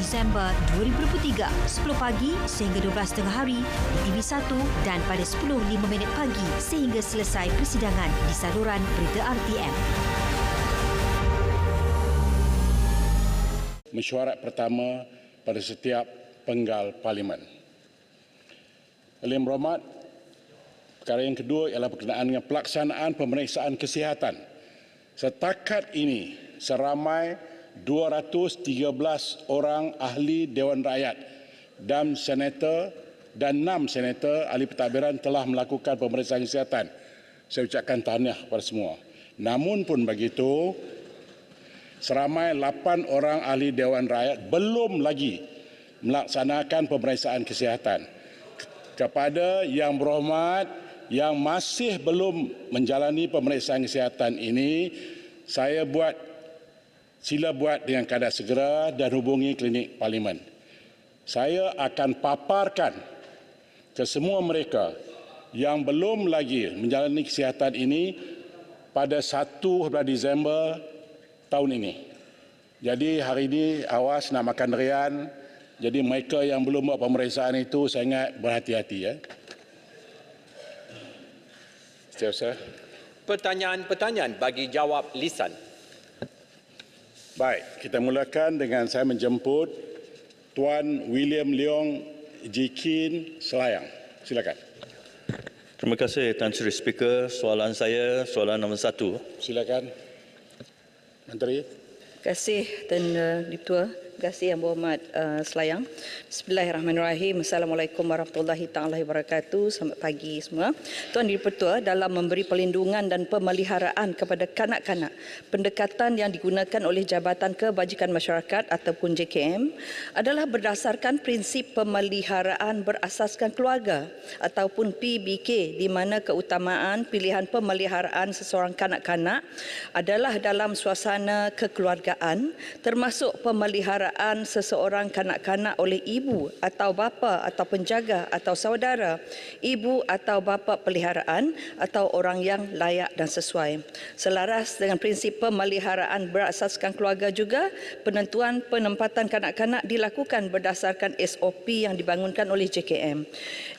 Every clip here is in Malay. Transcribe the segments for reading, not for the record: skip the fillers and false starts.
Disember 2023, 10 pagi sehingga 12 tengah hari di TV1 dan pada 10.05 pagi sehingga selesai persidangan di saluran berita RTM. Mesyuarat pertama pada setiap penggal Parlimen. Oleh yang berhormat, perkara yang kedua ialah berkenaan dengan pelaksanaan pemeriksaan kesihatan. Setakat ini seramai 213 orang ahli Dewan Rakyat dan senator dan 6 senator ahli pentadbiran telah melakukan pemeriksaan kesihatan. Saya ucapkan tahniah kepada semua. Namun pun begitu, seramai 8 orang ahli Dewan Rakyat belum lagi melaksanakan pemeriksaan kesihatan. Kepada yang berhormat yang masih belum menjalani pemeriksaan kesihatan ini, sila buat dengan kadar segera dan hubungi klinik Parlimen. Saya akan paparkan ke semua mereka yang belum lagi menjalani kesihatan ini pada 1 Disember tahun ini. Jadi hari ini awas nak makan durian. Jadi mereka yang belum buat pemeriksaan itu sangat berhati-hati ya. Setiausaha. Pertanyaan-pertanyaan bagi jawab lisan. Baik, kita mulakan dengan saya menjemput Tuan William Leong Jikin Selayang. Silakan. Terima kasih Tan Sri Speaker. Soalan saya, soalan nombor 1. Silakan. Menteri. Terima kasih Tuan Ditua. Terima kasih Yang Berhormat Selayang. Bismillahirrahmanirrahim. Assalamualaikum warahmatullahi taala wabarakatuh. Selamat pagi semua. Tuan Dipertua, dalam memberi perlindungan dan pemeliharaan kepada kanak-kanak, pendekatan yang digunakan oleh Jabatan Kebajikan Masyarakat ataupun JKM adalah berdasarkan prinsip pemeliharaan berasaskan keluarga ataupun PBK, di mana keutamaan pilihan pemeliharaan seseorang kanak-kanak adalah dalam suasana kekeluargaan, termasuk pemeliharaan seseorang kanak-kanak oleh ibu atau bapa atau penjaga atau saudara, ibu atau bapa peliharaan atau orang yang layak dan sesuai. Selaras dengan prinsip pemeliharaan berasaskan keluarga juga, penentuan penempatan kanak-kanak dilakukan berdasarkan SOP yang dibangunkan oleh JKM.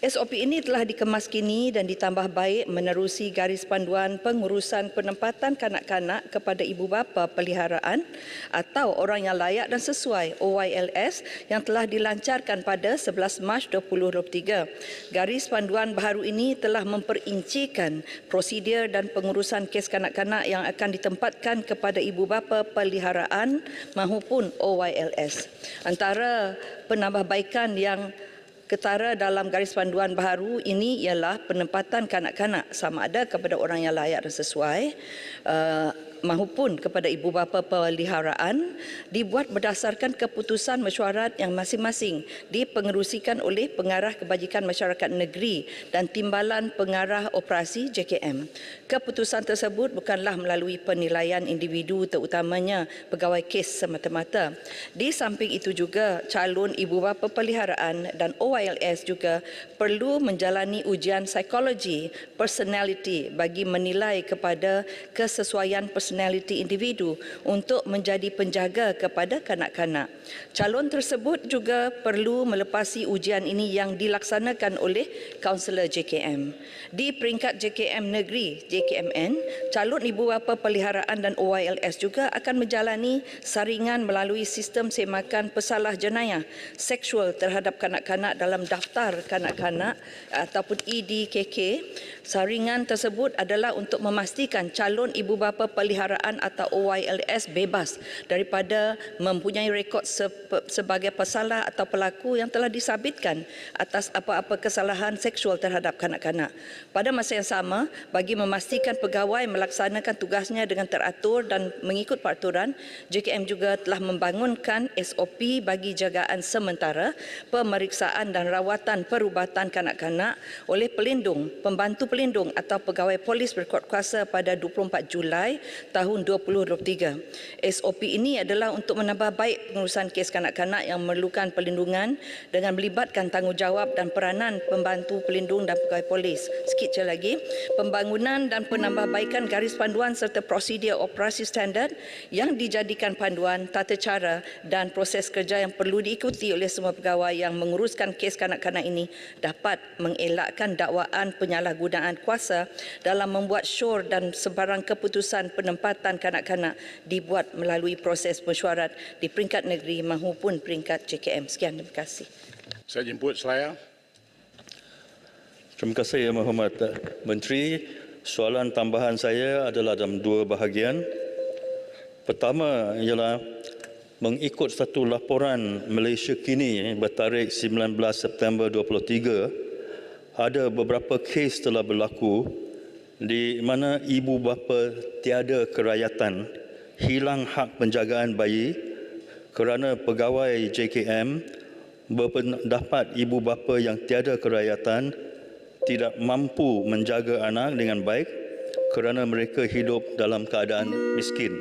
SOP ini telah dikemas kini dan ditambah baik menerusi garis panduan pengurusan penempatan kanak-kanak kepada ibu bapa peliharaan atau orang yang layak dan sesuai OYLS yang telah dilancarkan pada 11 Mac 2023. Garis panduan baharu ini telah memperincikan prosedur dan pengurusan kes kanak-kanak yang akan ditempatkan kepada ibu bapa peliharaan maupun OYLS. Antara penambahbaikan yang ketara dalam garis panduan baharu ini ialah penempatan kanak-kanak sama ada kepada orang yang layak dan sesuai maupun kepada ibu bapa peliharaan dibuat berdasarkan keputusan mesyuarat yang masing-masing dipengerusikan oleh Pengarah Kebajikan Masyarakat Negeri dan Timbalan Pengarah Operasi JKM. Keputusan tersebut bukanlah melalui penilaian individu, terutamanya pegawai kes semata-mata. Di samping itu juga calon ibu bapa peliharaan dan OYLS juga perlu menjalani ujian psikologi personality bagi menilai kepada kesesuaian personaliti individu untuk menjadi penjaga kepada kanak-kanak. Calon tersebut juga perlu melepasi ujian ini yang dilaksanakan oleh kaunselor JKM. Di peringkat JKM Negeri, JKMN, calon ibu bapa peliharaan dan OYLS juga akan menjalani saringan melalui sistem semakan pesalah jenayah seksual terhadap kanak-kanak dalam daftar kanak-kanak ataupun EDKK. Saringan tersebut adalah untuk memastikan calon ibu bapa peliharaan atau OYLS bebas daripada mempunyai rekod sebagai pesalah atau pelaku yang telah disabitkan atas apa-apa kesalahan seksual terhadap kanak-kanak. Pada masa yang sama, bagi memastikan pegawai melaksanakan tugasnya dengan teratur dan mengikut peraturan, JKM juga telah membangunkan SOP bagi jagaan sementara, pemeriksaan dan rawatan perubatan kanak-kanak oleh pelindung, pembantu pelindung atau pegawai polis berkuat kuasa pada 24 Julai tahun 2023. SOP ini adalah untuk menambah baik pengurusan kes kanak-kanak yang memerlukan perlindungan dengan melibatkan tanggungjawab dan peranan pembantu pelindung dan pegawai polis. Sikit lagi, pembangunan dan penambahbaikan garis panduan serta prosedur operasi standard yang dijadikan panduan tata cara dan proses kerja yang perlu diikuti oleh semua pegawai yang menguruskan kes kanak-kanak ini dapat mengelakkan dakwaan penyalahgunaan kuasa dalam membuat syur dan sebarang keputusan penempatan kanak-kanak dibuat melalui proses mesyuarat di peringkat negeri maupun peringkat JKM. Sekian, terima kasih. Saya jemput Selayang. Terima kasih Yang Berhormat Menteri. Soalan tambahan saya adalah dalam dua bahagian. Pertama ialah mengikut satu laporan Malaysia Kini bertarikh 19 September 2023, ada beberapa kes telah berlaku di mana ibu bapa tiada kerayatan hilang hak penjagaan bayi kerana pegawai JKM berpendapat ibu bapa yang tiada kerayatan tidak mampu menjaga anak dengan baik kerana mereka hidup dalam keadaan miskin.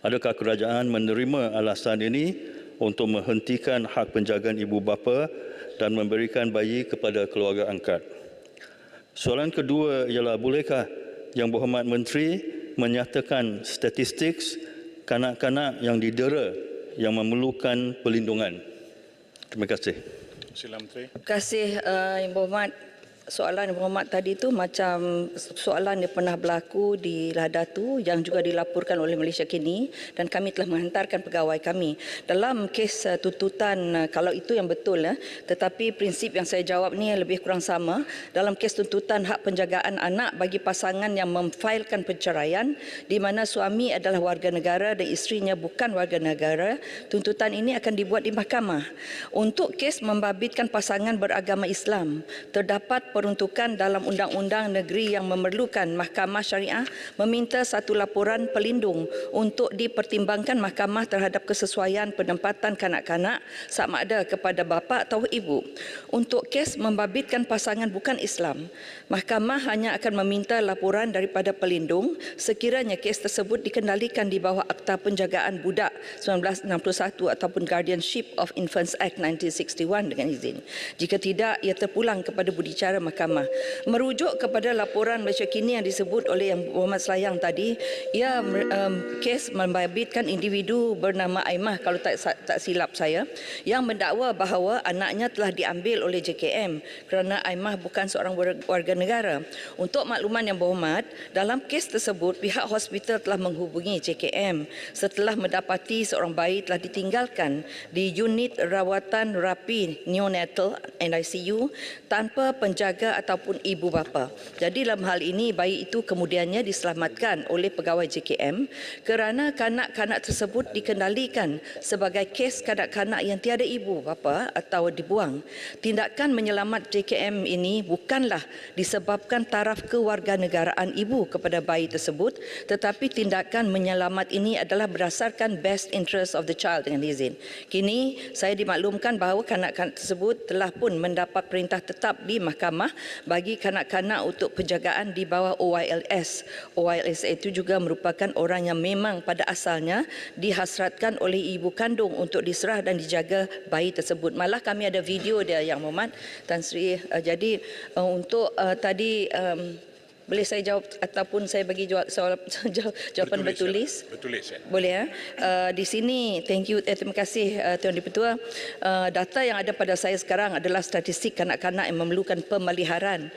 Adakah kerajaan menerima alasan ini untuk menghentikan hak penjagaan ibu bapa dan memberikan bayi kepada keluarga angkat? Soalan kedua ialah, bolehkah Yang Berhormat Menteri menyatakan statistik kanak-kanak yang didera yang memerlukan perlindungan? Terima kasih. Sila Menteri. Terima kasih Yang Berhormat. Soalan Yang Berhormat tadi tu macam soalan yang pernah berlaku di Lahadatu yang juga dilaporkan oleh Malaysia Kini, dan kami telah menghantarkan pegawai kami dalam kes tuntutan, kalau itu yang betul, tetapi prinsip yang saya jawab ni lebih kurang sama. Dalam kes tuntutan hak penjagaan anak bagi pasangan yang memfailkan perceraian di mana suami adalah warga negara dan isterinya bukan warga negara, tuntutan ini akan dibuat di mahkamah. Untuk kes membabitkan pasangan beragama Islam, terdapat peruntukan dalam undang-undang negeri yang memerlukan Mahkamah Syariah meminta satu laporan pelindung untuk dipertimbangkan mahkamah terhadap kesesuaian penempatan kanak-kanak sama ada kepada bapa atau ibu. Untuk kes membabitkan pasangan bukan Islam, mahkamah hanya akan meminta laporan daripada pelindung sekiranya kes tersebut dikendalikan di bawah Akta Penjagaan Budak 1961 ataupun Guardianship of Infants Act 1961 dengan izin. Jika tidak, ia terpulang kepada budicara mahkamah. Merujuk kepada laporan Malaysia Kini yang disebut oleh Yang Berhormat Selayang tadi, ia kes membabitkan individu bernama Aimah, kalau tak silap saya, yang mendakwa bahawa anaknya telah diambil oleh JKM kerana Aimah bukan seorang warga negara. Untuk makluman Yang Berhormat, dalam kes tersebut pihak hospital telah menghubungi JKM setelah mendapati seorang bayi telah ditinggalkan di unit rawatan rapi neonatal NICU tanpa penjaga ataupun ibu bapa. Jadi dalam hal ini bayi itu kemudiannya diselamatkan oleh pegawai JKM kerana kanak-kanak tersebut dikendalikan sebagai kes kanak-kanak yang tiada ibu bapa atau dibuang. Tindakan menyelamat JKM ini bukanlah disebabkan taraf kewarganegaraan ibu kepada bayi tersebut, tetapi tindakan menyelamat ini adalah berdasarkan best interest of the child dengan izin. Kini saya dimaklumkan bahawa kanak-kanak tersebut telah pun mendapat perintah tetap di mahkamah bagi kanak-kanak untuk penjagaan di bawah OYLS. OYLS itu juga merupakan orang yang memang pada asalnya dihasratkan oleh ibu kandung untuk diserah dan dijaga bayi tersebut. Malah kami ada video dia Yang Berhormat Tan Sri. Jadi untuk tadi boleh saya jawab ataupun saya bagi jawapan bertulis? Bertulis ya. Boleh ya. Di sini thank you, terima kasih Tuan Dipertua. Data yang ada pada saya sekarang adalah statistik kanak-kanak yang memerlukan pemeliharaan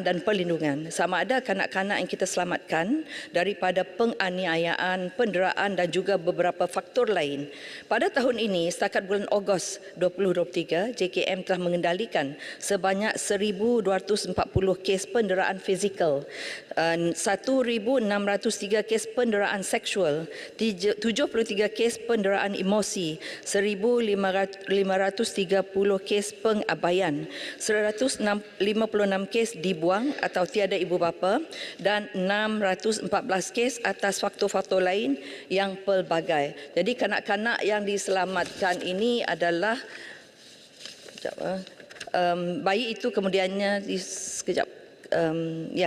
dan perlindungan. Sama ada kanak-kanak yang kita selamatkan daripada penganiayaan, penderaan dan juga beberapa faktor lain. Pada tahun ini, setakat bulan Ogos 2023, JKM telah mengendalikan sebanyak 1,240 kes penderaan fizikal, 1,603 kes penderaan seksual, 73 kes penderaan emosi, 1,530 kes pengabaian, 156 kes dibuang atau tiada ibu bapa dan 614 kes atas faktor-faktor lain yang pelbagai. Jadi kanak-kanak yang diselamatkan ini adalah bayi itu kemudiannya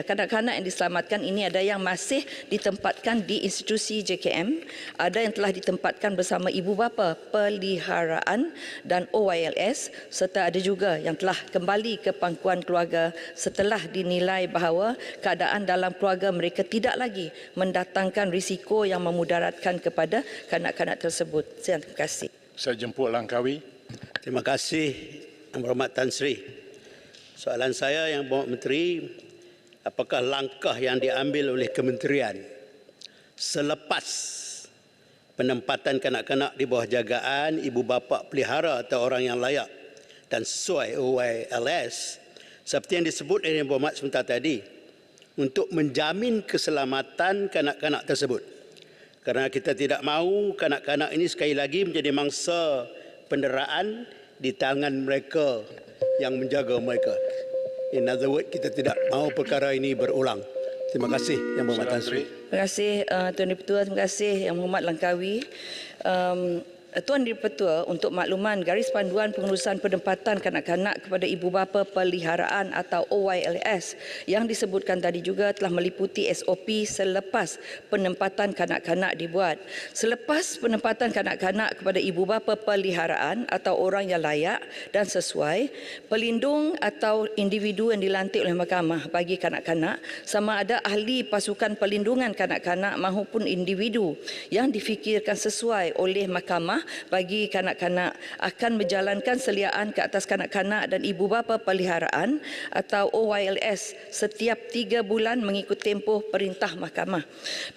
kanak-kanak yang diselamatkan ini ada yang masih ditempatkan di institusi JKM, ada yang telah ditempatkan bersama ibu bapa peliharaan dan OYLS, serta ada juga yang telah kembali ke pangkuan keluarga setelah dinilai bahawa keadaan dalam keluarga mereka tidak lagi mendatangkan risiko yang memudaratkan kepada kanak-kanak tersebut. Terima kasih. Saya jemput Langkawi. Terima kasih Yang Berhormat Tan Sri. Soalan saya Yang Berhormat Menteri, apakah langkah yang diambil oleh kementerian selepas penempatan kanak-kanak di bawah jagaan ibu bapa pelihara atau orang yang layak dan sesuai OYLS seperti yang disebut oleh Yang Berhormat sebentar tadi untuk menjamin keselamatan kanak-kanak tersebut? Kerana kita tidak mahu kanak-kanak ini sekali lagi menjadi mangsa penderaan di tangan mereka yang menjaga mereka. In other words, kita tidak mahu perkara ini berulang. Terima kasih Yang Berhormat Tan Sri. Terima kasih Tuan Dipertua, terima kasih Yang Berhormat Langkawi. Tuan Dipertua, untuk makluman garis panduan pengurusan penempatan kanak-kanak kepada ibu bapa peliharaan atau OYLS yang disebutkan tadi juga telah meliputi SOP selepas penempatan kanak-kanak dibuat. Selepas penempatan kanak-kanak kepada ibu bapa peliharaan atau orang yang layak dan sesuai, pelindung atau individu yang dilantik oleh mahkamah bagi kanak-kanak, sama ada ahli pasukan pelindungan kanak-kanak maupun individu yang difikirkan sesuai oleh mahkamah bagi kanak-kanak, akan menjalankan seliaan ke atas kanak-kanak dan ibu bapa peliharaan atau OYLS setiap 3 bulan mengikut tempoh perintah mahkamah.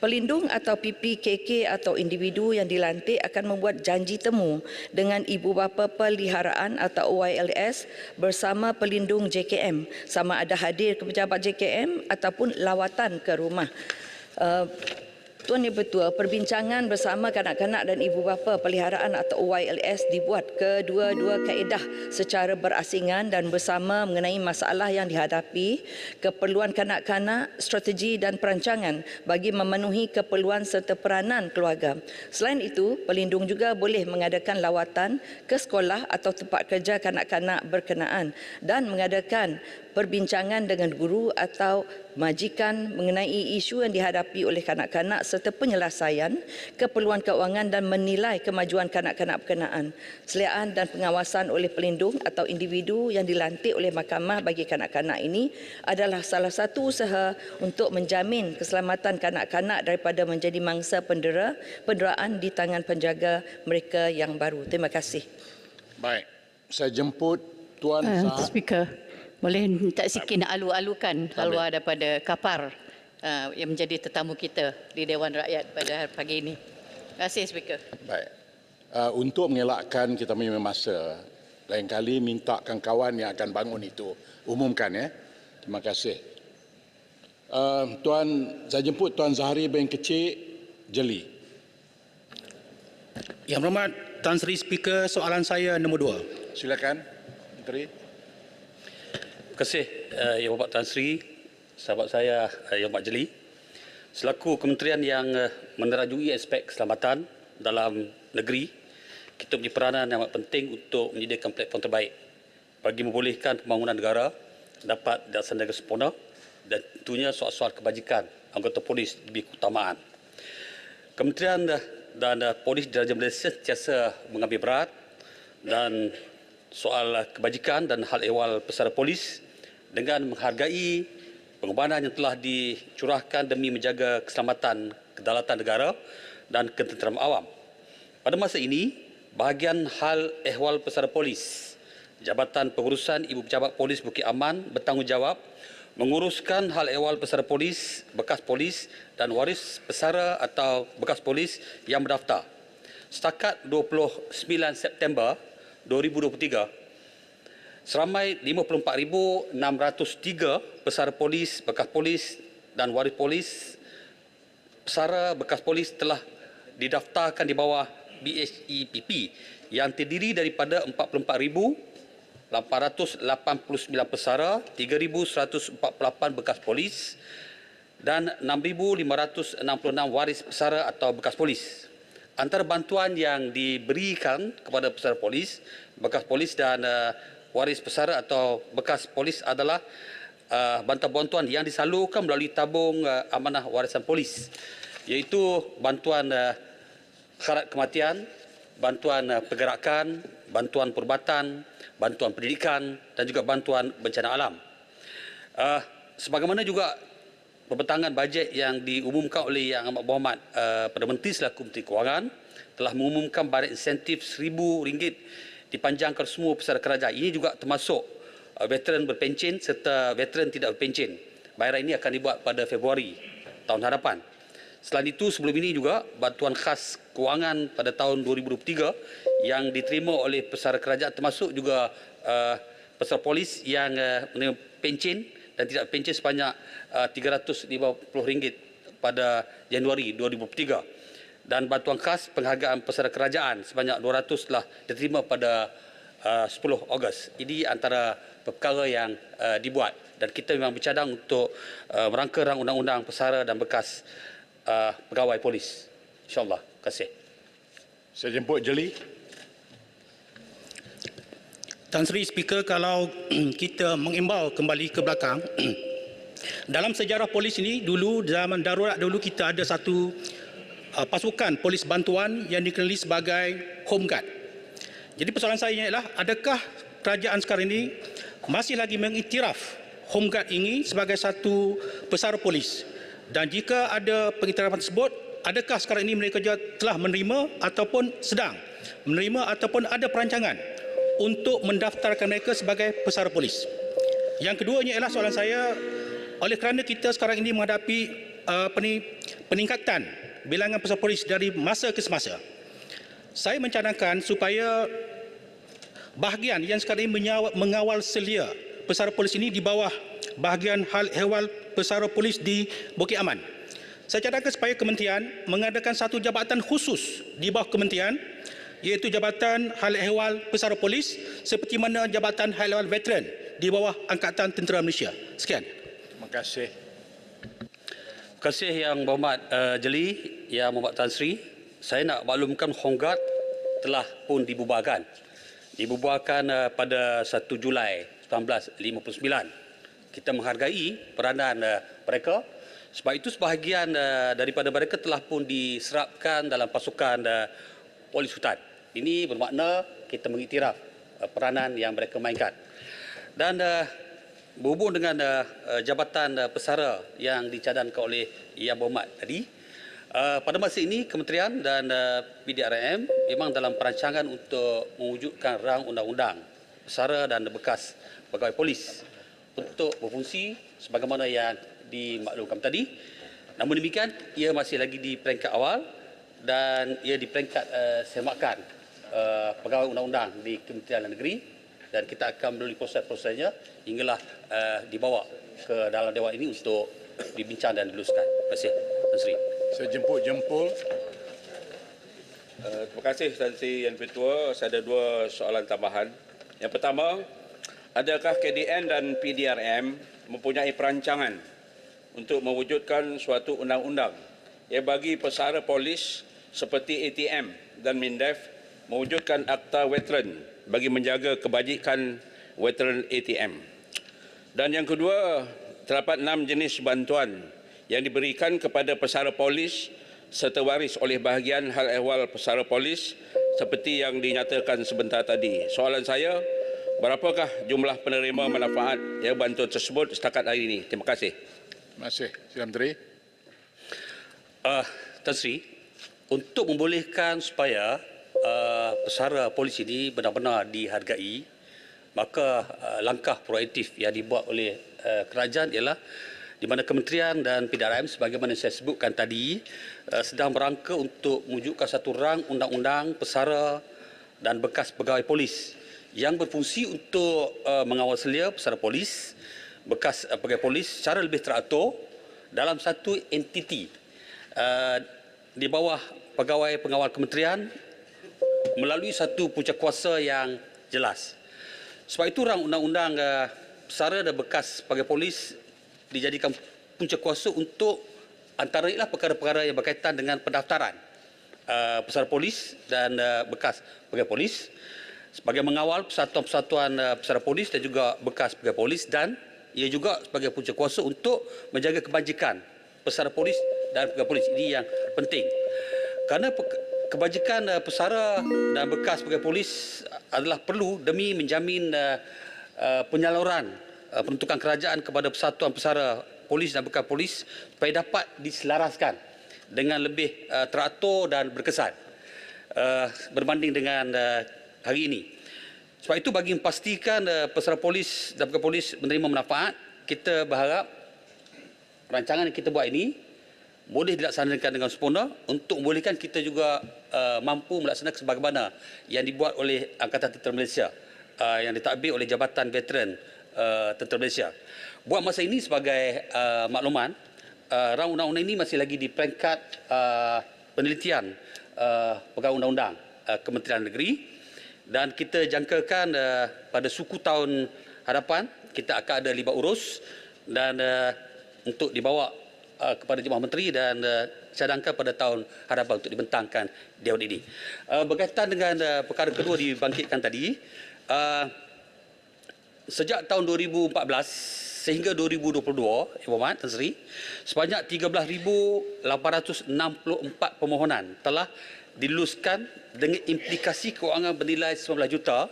Pelindung atau PPKK atau individu yang dilantik akan membuat janji temu dengan ibu bapa peliharaan atau OYLS bersama pelindung JKM, sama ada hadir ke pejabat JKM ataupun lawatan ke rumah. Tuan Dipertua, perbincangan bersama kanak-kanak dan ibu bapa peliharaan atau OYLS dibuat kedua-dua kaedah secara berasingan dan bersama mengenai masalah yang dihadapi, keperluan kanak-kanak, strategi dan perancangan bagi memenuhi keperluan serta peranan keluarga. Selain itu, pelindung juga boleh mengadakan lawatan ke sekolah atau tempat kerja kanak-kanak berkenaan dan mengadakan perbincangan dengan guru atau majikan mengenai isu yang dihadapi oleh kanak-kanak serta penyelesaian keperluan keuangan dan menilai kemajuan kanak-kanak berkenaan. Seliaan dan pengawasan oleh pelindung atau individu yang dilantik oleh mahkamah bagi kanak-kanak ini adalah salah satu usaha untuk menjamin keselamatan kanak-kanak daripada menjadi mangsa penderaan di tangan penjaga mereka yang baru. Terima kasih. Baik, saya jemput Tuan Speaker. Boleh minta sikit nak alu-alukan halwa daripada Kapar yang menjadi tetamu kita di Dewan Rakyat pada pagi ini. Terima kasih, Speaker. Baik. Untuk mengelakkan kita punya masa, lain kali minta kawan-kawan yang akan bangun itu umumkan ya. Terima kasih. Saya jemput Tuan Zahari bin Kecik Jeli. Yang Berhormat Tan Sri Speaker, soalan saya nombor 2. Silakan, Menteri. Terima kasih Yang Berhormat Tan Sri, sahabat saya Yang Berhormat Jeli. Selaku kementerian yang menerajui aspek keselamatan dalam negeri, kita punya peranan yang amat penting untuk menyediakan platform terbaik bagi membolehkan pembangunan negara dapat dilaksanakan sempurna dan tentunya soal-soal kebajikan anggota polis lebih keutamaan. Kementerian dan Polis Diraja Malaysia sentiasa mengambil berat dan soal kebajikan dan hal ehwal pesara polis dengan menghargai pengorbanan yang telah dicurahkan demi menjaga keselamatan kedaulatan negara dan ketenteraman awam. Pada masa ini, bahagian hal ehwal pesara polis, Jabatan Pengurusan Ibu Pejabat Polis Bukit Aman bertanggungjawab menguruskan hal ehwal pesara polis, bekas polis dan waris pesara atau bekas polis yang berdaftar. Setakat 29 September 2023, seramai 54,603 pesara polis, bekas polis dan waris polis, pesara bekas polis telah didaftarkan di bawah BHEPP yang terdiri daripada 44,889 pesara, 3,148 bekas polis dan 6,566 waris pesara atau bekas polis. Antara bantuan yang diberikan kepada pesara polis, bekas polis dan waris pesara atau bekas polis adalah bantuan-bantuan yang disalurkan melalui tabung amanah warisan polis, iaitu bantuan syarat kematian, bantuan pergerakan, bantuan perubatan, bantuan pendidikan dan juga bantuan bencana alam. Sebagaimana juga pembentangan bajet yang diumumkan oleh Yang Amat Berhormat Perdana Menteri selaku Menteri Kewangan telah mengumumkan bajet insentif RM1,000 dipanjangkan semua pesara kerajaan. Ini juga termasuk veteran berpencen serta veteran tidak berpencen. Bayaran ini akan dibuat pada Februari tahun hadapan. Selain itu, sebelum ini juga bantuan khas kewangan pada tahun 2023 yang diterima oleh pesara kerajaan termasuk juga pesara polis yang menerima pencen dan tidak pencen sebanyak RM350 pada Januari 2023. Dan bantuan khas penghargaan pesara kerajaan sebanyak 200 telah diterima pada 10 Ogos. Ini antara perkara yang dibuat dan kita memang bercadang untuk merangka rang undang-undang pesara dan bekas pegawai polis. InsyaAllah. Terima kasih. Saya jemput Jeli. Tan Sri Speaker, kalau kita mengimbau kembali ke belakang, dalam sejarah polis ini dulu zaman darurat dulu kita ada satu pasukan polis bantuan yang dikenali sebagai Home Guard. Jadi persoalan saya ialah adakah kerajaan sekarang ini masih lagi mengiktiraf Home Guard ini sebagai satu pesara polis? Dan jika ada pengiktirafan tersebut, adakah sekarang ini mereka telah menerima ataupun sedang menerima ataupun ada perancangan untuk mendaftarkan mereka sebagai pesara polis? Yang keduanya ialah soalan saya, oleh kerana kita sekarang ini menghadapi peningkatan bilangan pesara polis dari masa ke semasa, saya mencadangkan supaya bahagian yang sekarang ini mengawal selia pesara polis ini di bawah bahagian hal ehwal pesara polis di Bukit Aman. Saya cadangkan supaya kementerian mengadakan satu jabatan khusus di bawah kementerian, iaitu Jabatan Hal Ehwal Pesara Polis, seperti mana Jabatan Hal Ehwal Veteran di bawah Angkatan Tentera Malaysia. Sekian. Terima kasih. Terima kasih Yang Berhormat Jeli, Yang Berhormat Tan Sri. Saya nak maklumkan Home Guard telah pun dibubarkan. Dibubarkan pada 1 Julai 1959. Kita menghargai peranan mereka. Sebab itu sebahagian daripada mereka telah pun diserapkan dalam pasukan polis hutan. Ini bermakna kita mengiktiraf peranan yang mereka mainkan. Dan berhubung dengan jabatan pesara yang dicadangkan oleh Yang Berhormat tadi, pada masa ini Kementerian dan PDRM memang dalam perancangan untuk mewujudkan rang undang-undang pesara dan bekas pegawai polis untuk berfungsi sebagaimana yang dimaklumkan tadi. Namun demikian, ia masih lagi di peringkat awal dan ia di peringkat semakan pegawai undang-undang di Kementerian Negeri, dan kita akan melalui proses-prosesnya hinggalah dibawa ke dalam Dewan ini untuk dibincang dan diluluskan. Terima kasih, Tan Sri. Saya jemput Jempol. Terima kasih Tan Sri Yang Ketua. Saya ada dua soalan tambahan. Yang pertama, adakah KDN dan PDRM mempunyai perancangan untuk mewujudkan suatu undang-undang yang bagi pesara polis seperti ATM dan MINDEF mewujudkan akta veteran bagi menjaga kebajikan veteran ATM? Dan yang kedua, terdapat 6 jenis bantuan yang diberikan kepada pesara polis serta waris oleh bahagian hal ehwal pesara polis seperti yang dinyatakan sebentar tadi. Soalan saya, berapakah jumlah penerima manfaat yang bantuan tersebut setakat hari ini? Terima kasih. Terima kasih. Sila Menteri. Tan Sri, untuk membolehkan supaya pesara polis ini benar-benar dihargai, maka langkah proaktif yang dibuat oleh kerajaan ialah di mana Kementerian dan PDRM sebagaimana saya sebutkan tadi sedang berangka untuk mewujudkan satu rang undang-undang pesara dan bekas pegawai polis yang berfungsi untuk mengawal selia pesara polis, bekas pegawai polis secara lebih teratur dalam satu entiti di bawah pegawai pengawal kementerian melalui satu punca kuasa yang jelas. Sebab itu rang undang-undang pesara dan bekas pegawai polis dijadikan punca kuasa untuk antara ialah perkara-perkara yang berkaitan dengan pendaftaran pesara polis dan bekas pegawai polis sebagai mengawal persatuan-persatuan pesara polis dan juga bekas pegawai polis dan ia juga sebagai punca kuasa untuk menjaga kebajikan pesara polis dan pegawai polis. Ini yang penting. Kerana kebajikan pesara dan bekas pegawai polis adalah perlu demi menjamin penyaluran peruntukan kerajaan kepada persatuan pesara polis dan bekas polis supaya dapat diselaraskan dengan lebih teratur dan berkesan berbanding dengan hari ini. Sebab itu bagi memastikan pesara polis dan bekas polis menerima manfaat, kita berharap rancangan yang kita buat ini boleh dilaksanakan dengan sempurna untuk membolehkan kita juga mampu melaksanakan sebagaimana yang dibuat oleh Angkatan Tentera Malaysia yang ditadbir oleh Jabatan Veteran Tentera Malaysia. Buat masa ini sebagai makluman, rang undang-undang ini masih lagi di peringkat penelitian pegawai undang-undang Kementerian Negeri, dan kita jangkakan pada suku tahun hadapan kita akan ada libat urus dan untuk dibawa kepada Jemaah Menteri dan cadangkan pada tahun hadapan untuk dibentangkan Dewan ini. Berkaitan dengan perkara kedua dibangkitkan tadi, sejak tahun 2014 sehingga 2022, Yang Berhormat Tan Sri, sebanyak 13,864 permohonan telah diluluskan dengan implikasi kewangan bernilai 19 juta,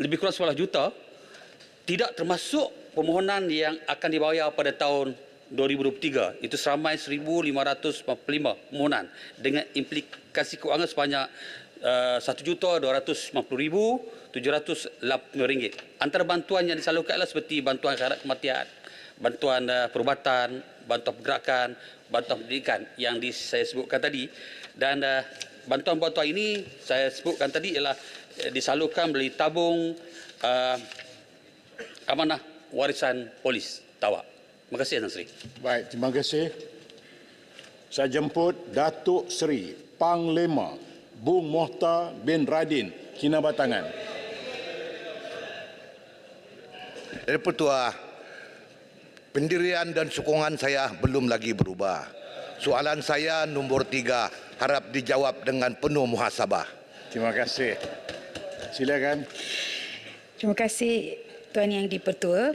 lebih kurang 19 juta, tidak termasuk permohonan yang akan dibayar pada tahun 2023. Itu seramai 1,545 permohonan dengan implikasi kewangan sebanyak RM1,250,780. Antara bantuan yang disalurkan adalah seperti bantuan syarat kematian, bantuan perubatan, bantuan pergerakan, bantuan pendidikan yang saya sebutkan tadi. Dan bantuan-bantuan ini saya sebutkan tadi ialah disalurkan melalui tabung amanah warisan polis Tawak. Terima kasih, Tan Sri. Baik, terima kasih. Saya jemput Datuk Seri Panglima Bung Mohtar bin Radin Kinabatangan. Dari Pertua, pendirian dan sokongan saya belum lagi berubah. Soalan saya nombor 3 harap dijawab dengan penuh muhasabah. Terima kasih. Silakan. Terima kasih Tuan Yang di-Pertua.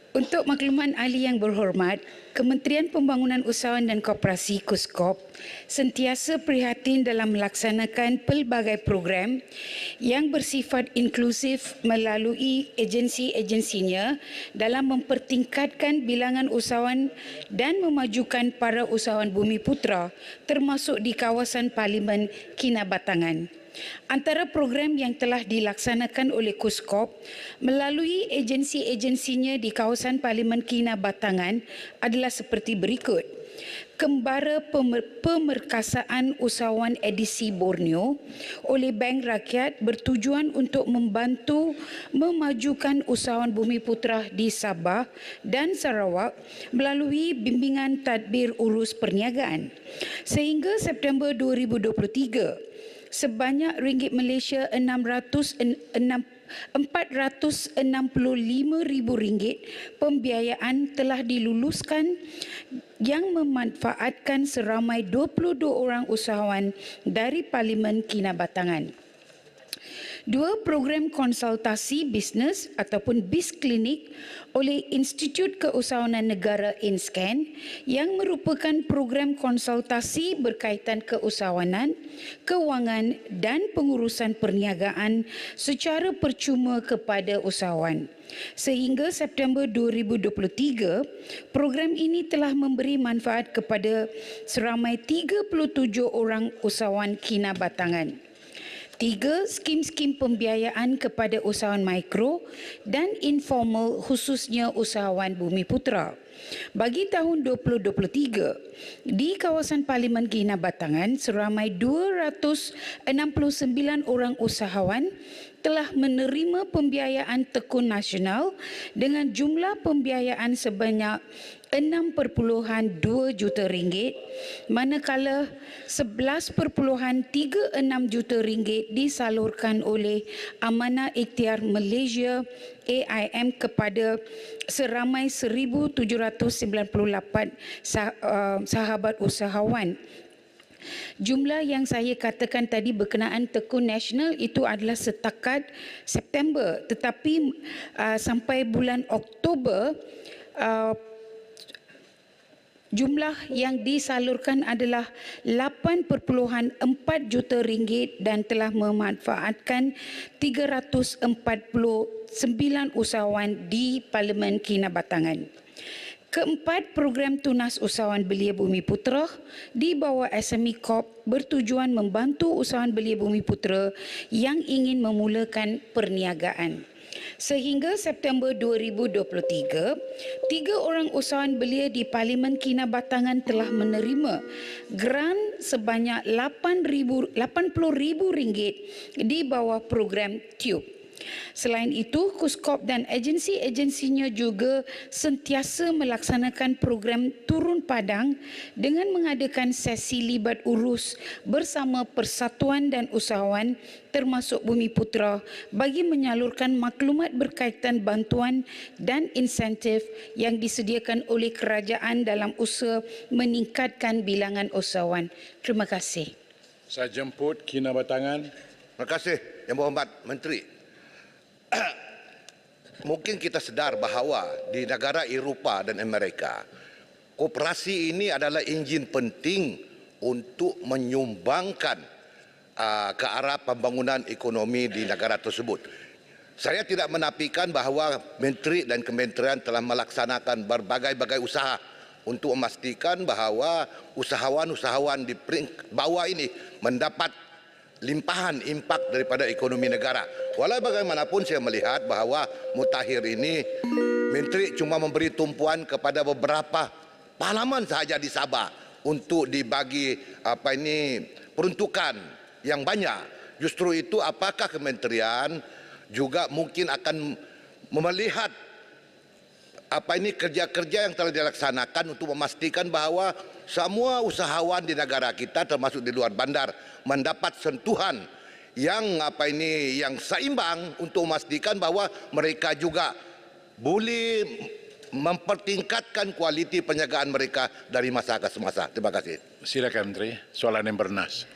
Untuk makluman ahli yang berhormat, Kementerian Pembangunan Usahawan dan Koperasi KUSKOP sentiasa prihatin dalam melaksanakan pelbagai program yang bersifat inklusif melalui agensi-agensinya dalam mempertingkatkan bilangan usahawan dan memajukan para usahawan Bumiputera termasuk di kawasan Parlimen Kinabatangan. Antara program yang telah dilaksanakan oleh KUSKOP melalui agensi-agensinya di kawasan Parlimen Kinabatangan adalah seperti berikut. Kembara Pemerkasaan Usahawan Edisi Borneo oleh Bank Rakyat bertujuan untuk membantu memajukan usahawan Bumiputera di Sabah dan Sarawak melalui bimbingan tadbir urus perniagaan. Sehingga September 2023, sebanyak ringgit Malaysia RM465,000 pembiayaan telah diluluskan yang memanfaatkan seramai 22 orang usahawan dari Parlimen Kinabatangan. 2 program konsultasi bisnes ataupun BIS Klinik oleh Institut Keusahawanan Negara INSCAN yang merupakan program konsultasi berkaitan keusahawanan, kewangan dan pengurusan perniagaan secara percuma kepada usahawan. Sehingga September 2023, program ini telah memberi manfaat kepada seramai 37 orang usahawan Kinabatangan. 3 skim-skim pembiayaan kepada usahawan mikro dan informal khususnya usahawan Bumiputera. Bagi tahun 2023, di kawasan Parlimen Kinabatangan seramai 269 orang usahawan telah menerima pembiayaan tekun nasional dengan jumlah pembiayaan sebanyak RM6.2 juta, manakala RM11.36 juta disalurkan oleh Amanah Ikhtiar Malaysia AIM kepada seramai 1,798 sahabat usahawan. jumlah yang saya katakan tadi berkenaan tekun nasional itu adalah setakat September, tetapi sampai bulan Oktober jumlah yang disalurkan adalah 8.4 juta ringgit dan telah memanfaatkan 349 usahawan di Parlimen Kinabatangan. Keempat, program Tunas Usahawan Belia Bumi Putera di bawah SME Corp bertujuan membantu usahawan belia bumi putera yang ingin memulakan perniagaan. Sehingga September 2023, 3 orang usahawan belia di Parlimen Kinabatangan telah menerima grant sebanyak RM80,000 di bawah program TUBE. Selain itu, KUSKOP dan agensi-agensinya juga sentiasa melaksanakan program Turun Padang dengan mengadakan sesi libat urus bersama persatuan dan usahawan termasuk Bumi Putera bagi menyalurkan maklumat berkaitan bantuan dan insentif yang disediakan oleh kerajaan dalam usaha meningkatkan bilangan usahawan. Terima kasih. Saya jemput Kinabatangan. Terima kasih, Yang Berhormat Menteri. Mungkin kita sedar bahawa di negara Eropah dan Amerika, koperasi ini adalah enjin penting untuk menyumbangkan ke arah pembangunan ekonomi di negara tersebut. Saya tidak menafikan bahawa menteri dan kementerian telah melaksanakan berbagai-bagai usaha untuk memastikan bahawa usahawan-usahawan di bawah ini mendapat limpahan impak daripada ekonomi negara. Walau bagaimanapun saya melihat bahawa mutakhir ini menteri cuma memberi tumpuan kepada beberapa pahlawan sahaja di Sabah untuk dibagi peruntukan yang banyak. Justru itu apakah kementerian juga mungkin akan melihat kerja-kerja yang telah dilaksanakan untuk memastikan bahawa semua usahawan di negara kita termasuk di luar bandar mendapat sentuhan yang yang seimbang untuk memastikan bahawa mereka juga boleh mempertingkatkan kualiti penjagaan mereka dari masa ke semasa. Terima kasih. Silakan Menteri, soalan yang bernas.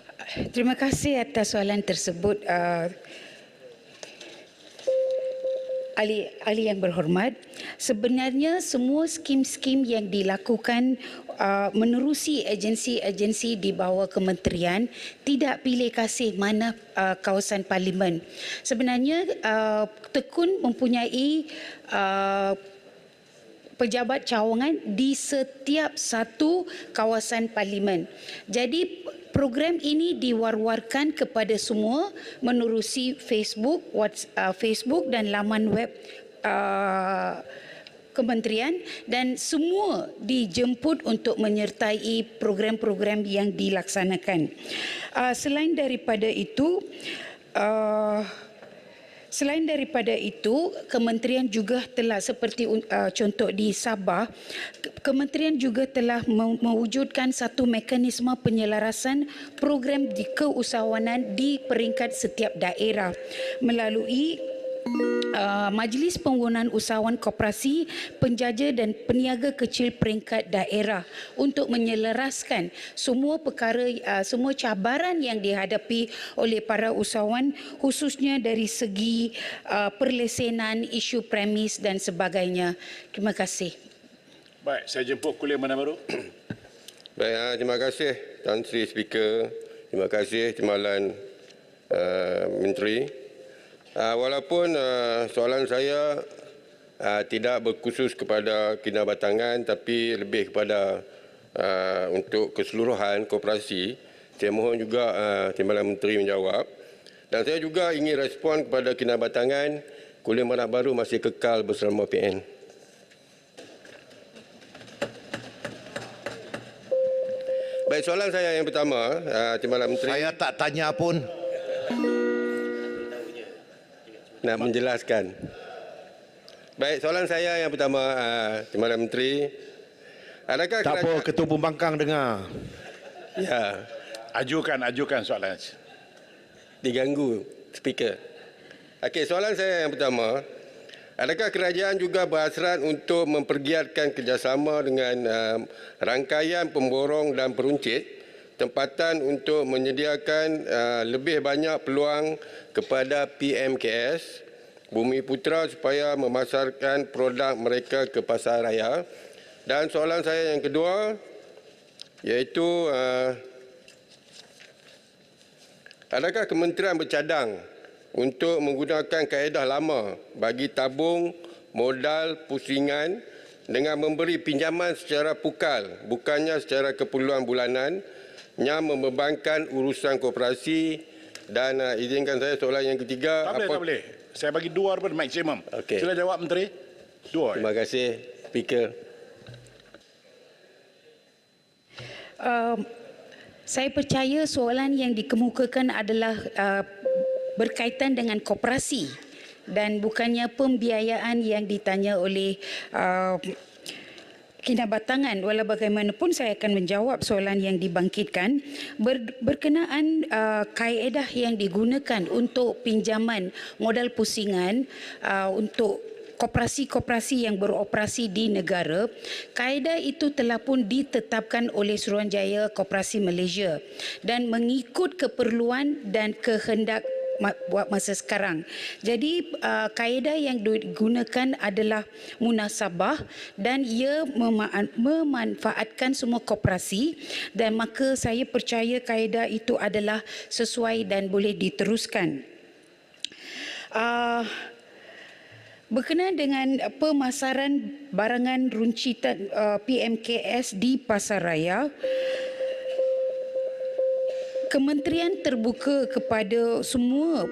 Terima kasih atas soalan tersebut. Ahli yang berhormat, sebenarnya semua skim-skim yang dilakukan menerusi agensi-agensi di bawah kementerian tidak pilih kasih mana kawasan parlimen. Sebenarnya tekun mempunyai pejabat cawangan di setiap satu kawasan parlimen. Jadi program ini diwar-warkan kepada semua menerusi Facebook dan laman web kementerian dan semua dijemput untuk menyertai program-program yang dilaksanakan. Selain daripada itu, kementerian juga telah seperti contoh di Sabah, kementerian juga telah mewujudkan satu mekanisme penyelarasan program di keusahawanan di peringkat setiap daerah melalui Majlis Penggunaan Usahawan Koperasi, Penjaja dan Peniaga Kecil peringkat daerah untuk menyelaraskan semua perkara, semua cabaran yang dihadapi oleh para usahawan khususnya dari segi perlesenan, isu premis dan sebagainya. Terima kasih. Baik, saya jemput Kuliah Mana Baru. Baik, terima kasih Tan Sri Speaker. Terima kasih Timbalan Menteri. Walaupun soalan saya tidak berkhusus kepada Kinabatangan tapi lebih kepada untuk keseluruhan koperasi, saya mohon juga Timbalan Menteri menjawab. Dan saya juga ingin respon kepada Kinabatangan, Kuliah Mana Baru masih kekal bersama PN. Baik, soalan saya yang pertama, Timbalan Menteri. Saya tak tanya pun. Nak menjelaskan. Baik, soalan saya yang pertama, Timbalan Menteri. Adakah tak apa, Ketua Pembangkang dengar. Ya. Ajukan soalan. Diganggu, Speaker. Okey, soalan saya yang pertama. Adakah kerajaan juga berhasrat untuk mempergiatkan kerjasama dengan rangkaian pemborong dan peruncit kesempatan untuk menyediakan lebih banyak peluang kepada PMKS Bumi Putra supaya memasarkan produk mereka ke pasar raya. Dan soalan saya yang kedua iaitu adakah kementerian bercadang untuk menggunakan kaedah lama bagi tabung modal pusingan dengan memberi pinjaman secara pukal, bukannya secara keperluan bulanan, yang membebankan urusan koperasi? Dan izinkan saya soalan yang ketiga. Tak boleh. Saya bagi 2 daripada maksimum. Okey. Sila jawab, Menteri. 2. Terima kasih, Speaker. Saya percaya soalan yang dikemukakan adalah berkaitan dengan koperasi dan bukannya pembiayaan yang ditanya oleh Kinabatangan. Walau bagaimanapun saya akan menjawab soalan yang dibangkitkan berkenaan kaedah yang digunakan untuk pinjaman modal pusingan untuk koperasi-koperasi yang beroperasi di negara. Kaedah itu telah pun ditetapkan oleh Suruhanjaya Koperasi Malaysia dan mengikut keperluan dan kehendak buat masa sekarang. Jadi kaedah yang digunakan adalah munasabah dan ia memanfaatkan semua koperasi, dan maka saya percaya kaedah itu adalah sesuai dan boleh diteruskan. Berkenaan dengan pemasaran barangan runcitan PMKS di pasaraya, Kementerian terbuka kepada semua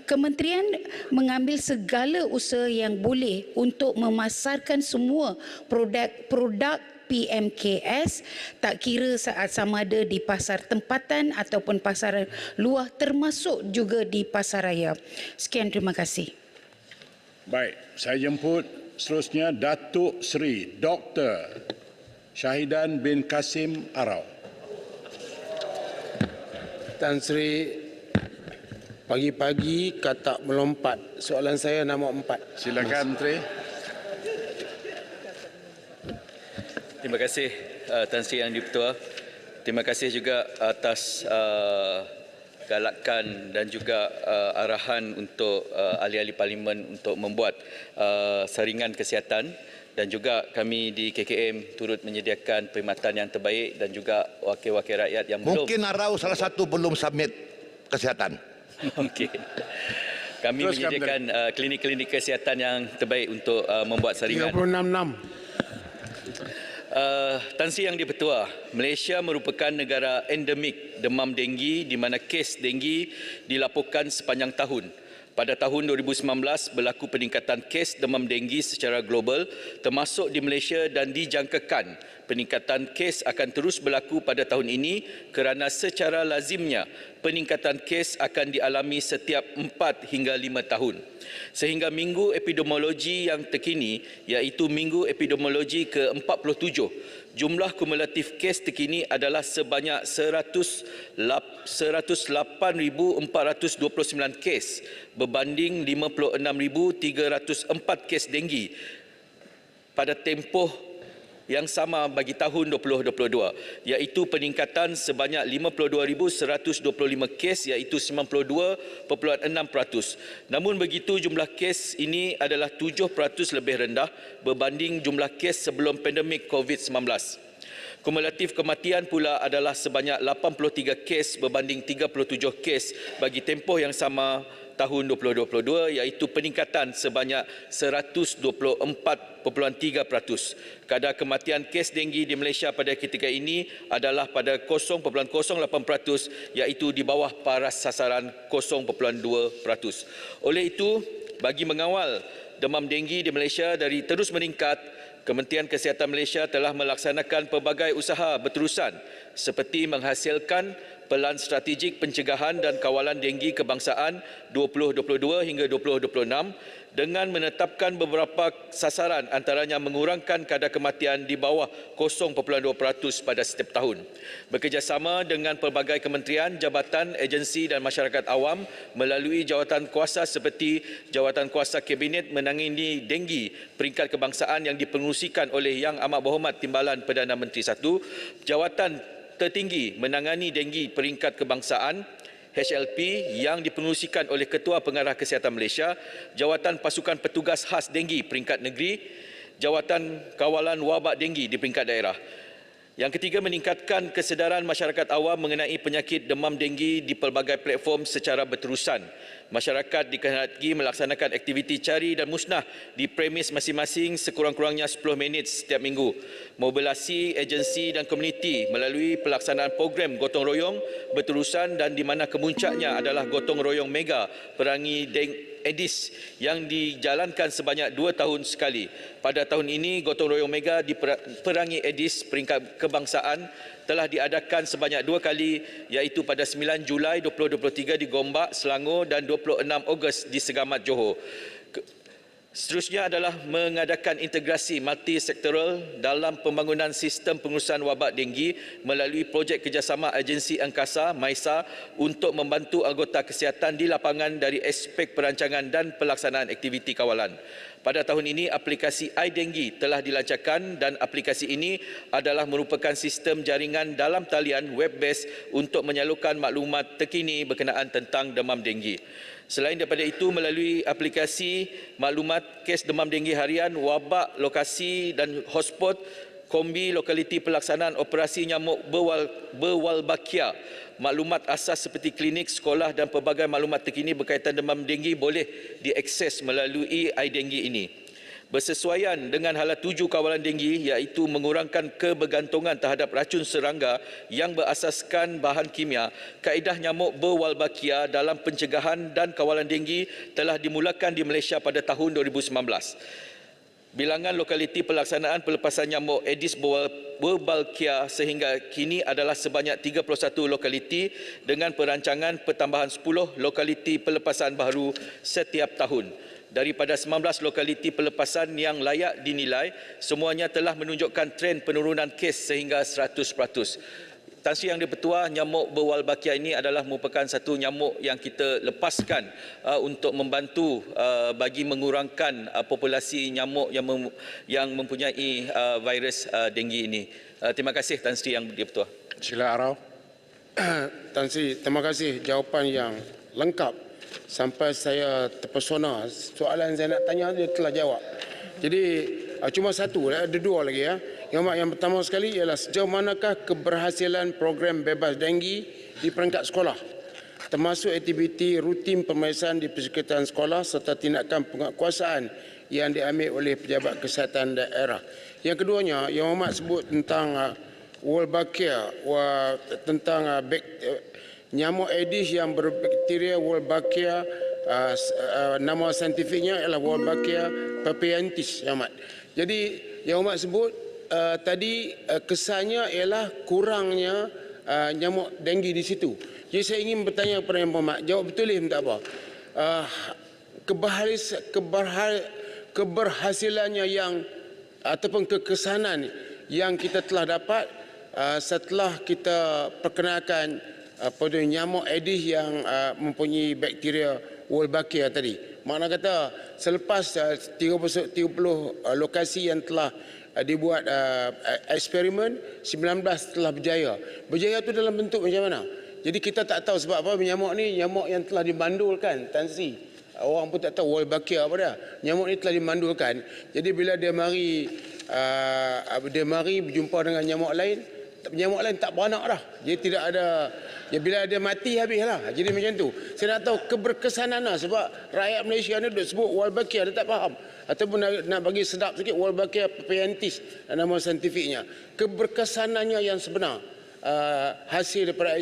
Kementerian mengambil segala usaha yang boleh untuk memasarkan semua produk PMKS, tak kira sama ada di pasar tempatan ataupun pasar luar, termasuk juga di pasaraya. Sekian, terima kasih. Baik, saya jemput seterusnya Datuk Seri Dr. Syahidan bin Kasim Arau. Tan Sri, pagi-pagi kata melompat. Soalan saya nombor 4. Silakan, Menteri. Terima kasih Tan Sri Yang di-Pertua. Terima kasih juga atas galakan dan juga arahan untuk ahli-ahli parlimen untuk membuat saringan kesihatan, dan juga kami di KKM turut menyediakan perkhidmatan yang terbaik dan juga wakil-wakil rakyat yang belum. Mungkin Arau salah satu belum submit kesihatan. Okey. Kami menyediakan klinik-klinik kesihatan yang terbaik untuk membuat saringan. 36.6. Tan Sri Yang di-Pertua, Malaysia merupakan negara endemik demam denggi di mana kes denggi dilaporkan sepanjang tahun. Pada tahun 2019 berlaku peningkatan kes demam denggi secara global termasuk di Malaysia, dan dijangkakan peningkatan kes akan terus berlaku pada tahun ini kerana secara lazimnya peningkatan kes akan dialami setiap 4 hingga 5 tahun. Sehingga minggu epidemiologi yang terkini iaitu minggu epidemiologi ke-47, jumlah kumulatif kes terkini adalah sebanyak 108,429 kes berbanding 56,304 kes denggi pada tempoh yang sama bagi tahun 2022, iaitu peningkatan sebanyak 52,125 kes iaitu 92.6%. Namun begitu jumlah kes ini adalah 7% lebih rendah berbanding jumlah kes sebelum pandemik COVID-19. Kumulatif kematian pula adalah sebanyak 83 kes berbanding 37 kes bagi tempoh yang sama tahun 2022, iaitu peningkatan sebanyak 124.3%. Kadar kematian kes denggi di Malaysia pada ketika ini adalah pada 0.08%, iaitu di bawah paras sasaran 0.2%. Oleh itu, bagi mengawal demam denggi di Malaysia dari terus meningkat, Kementerian Kesihatan Malaysia telah melaksanakan pelbagai usaha berterusan seperti menghasilkan Pelan Strategik Pencegahan dan Kawalan Denggi Kebangsaan 2022 hingga 2026 dengan menetapkan beberapa sasaran antaranya mengurangkan kadar kematian di bawah 0.2% pada setiap tahun. Bekerjasama dengan pelbagai kementerian, jabatan, agensi dan masyarakat awam melalui jawatan kuasa seperti Jawatan Kuasa Kabinet menangani denggi peringkat kebangsaan yang dipengerusikan oleh Yang Amat Berhormat Timbalan Perdana Menteri 1, Jawatan Tertinggi menangani denggi peringkat kebangsaan HLP yang dipengerusikan oleh Ketua Pengarah Kesihatan Malaysia, Jawatan Pasukan Petugas Khas Denggi peringkat negeri, Jawatan Kawalan Wabak Denggi di peringkat daerah. Yang ketiga, meningkatkan kesedaran masyarakat awam mengenai penyakit demam denggi di pelbagai platform secara berterusan. Masyarakat dikehendaki melaksanakan aktiviti cari dan musnah di premis masing-masing sekurang-kurangnya 10 minit setiap minggu. Mobilisasi agensi dan komuniti melalui pelaksanaan program gotong royong berterusan dan di mana kemuncaknya adalah gotong royong mega perangi Aedes yang dijalankan sebanyak 2 tahun sekali. Pada tahun ini, gotong royong mega di perangi Aedes peringkat kebangsaan telah diadakan sebanyak 2 kali, iaitu pada 9 Julai 2023 di Gombak, Selangor dan 26 Ogos di Segamat, Johor. Seterusnya adalah mengadakan integrasi multisektoral dalam pembangunan sistem pengurusan wabak denggi melalui projek kerjasama agensi angkasa MAISA untuk membantu anggota kesihatan di lapangan dari aspek perancangan dan pelaksanaan aktiviti kawalan. Pada tahun ini, aplikasi iDenggi telah dilancarkan dan aplikasi ini adalah merupakan sistem jaringan dalam talian web-based untuk menyalurkan maklumat terkini berkenaan tentang demam denggi. Selain daripada itu, melalui aplikasi maklumat kes demam denggi harian, wabak, lokasi dan hotspot, kombi lokaliti pelaksanaan operasi nyamuk berwalbakia, maklumat asas seperti klinik, sekolah dan pelbagai maklumat terkini berkaitan demam denggi boleh diakses melalui iDenggi ini. Bersesuaian dengan hala tuju kawalan denggi iaitu mengurangkan kebergantungan terhadap racun serangga yang berasaskan bahan kimia, kaedah nyamuk berwalbakia dalam pencegahan dan kawalan denggi telah dimulakan di Malaysia pada tahun 2019. Bilangan lokaliti pelaksanaan pelepasan nyamuk Aedes berwalbakia sehingga kini adalah sebanyak 31 lokaliti dengan perancangan pertambahan 10 lokaliti pelepasan baru setiap tahun. Daripada 19 lokaliti pelepasan yang layak dinilai, semuanya telah menunjukkan tren penurunan kes sehingga 100%. Tan Sri Yang di-Pertua, nyamuk berwalbakia ini adalah merupakan satu nyamuk yang kita lepaskan untuk membantu bagi mengurangkan populasi nyamuk yang mempunyai virus denggi ini. Terima kasih Tan Sri Yang di-Pertua. Sila Arau. Tan Sri, terima kasih jawapan yang lengkap. Sampai saya terpesona. Soalan saya nak tanya dia telah jawab. Jadi cuma satu, ada dua lagi ya. Yang pertama sekali ialah sejauh manakah keberhasilan program bebas denggi di peringkat sekolah, termasuk aktiviti rutin pemeriksaan di persekitaran sekolah serta tindakan penguatkuasaan yang diambil oleh pejabat kesihatan daerah. Yang keduanya, Yang Amat sebut tentang Wolbachia, tentang nyamuk Aedes yang berbakteria Wolbachia, nama saintifiknya ialah Wolbachia papientis, Yang Amat. Jadi Yang Amat sebut tadi kesannya ialah kurangnya nyamuk denggi di situ. Jadi saya ingin bertanya kepada Yang Berhormat, jawab betul tak apa. Keberhasilannya yang ataupun kekesanan yang kita telah dapat setelah kita perkenalkan pada nyamuk Aedes yang mempunyai bakteria Wolbachia tadi. Makna kata selepas 30 lokasi yang telah dibuat eksperimen, 19 telah berjaya. Berjaya itu dalam bentuk macam mana? Jadi kita tak tahu sebab apa nyamuk ni nyamuk yang telah dimandulkan, Tan Sri. Orang pun tak tahu Wolbachia apa dia. Nyamuk ni telah dimandulkan. Jadi bila dia mari berjumpa dengan nyamuk lain tak beranak dah. Jadi tidak ada, ya bila dia mati habislah. Jadi macam tu. Saya nak tahu keberkesanan lah, sebab rakyat Malaysia ni duk sebut Wolbachia dia tak faham. Ataupun nak bagi sedap sikit Wolbachia papientis nama saintifiknya. Keberkesanannya yang sebenar hasil daripada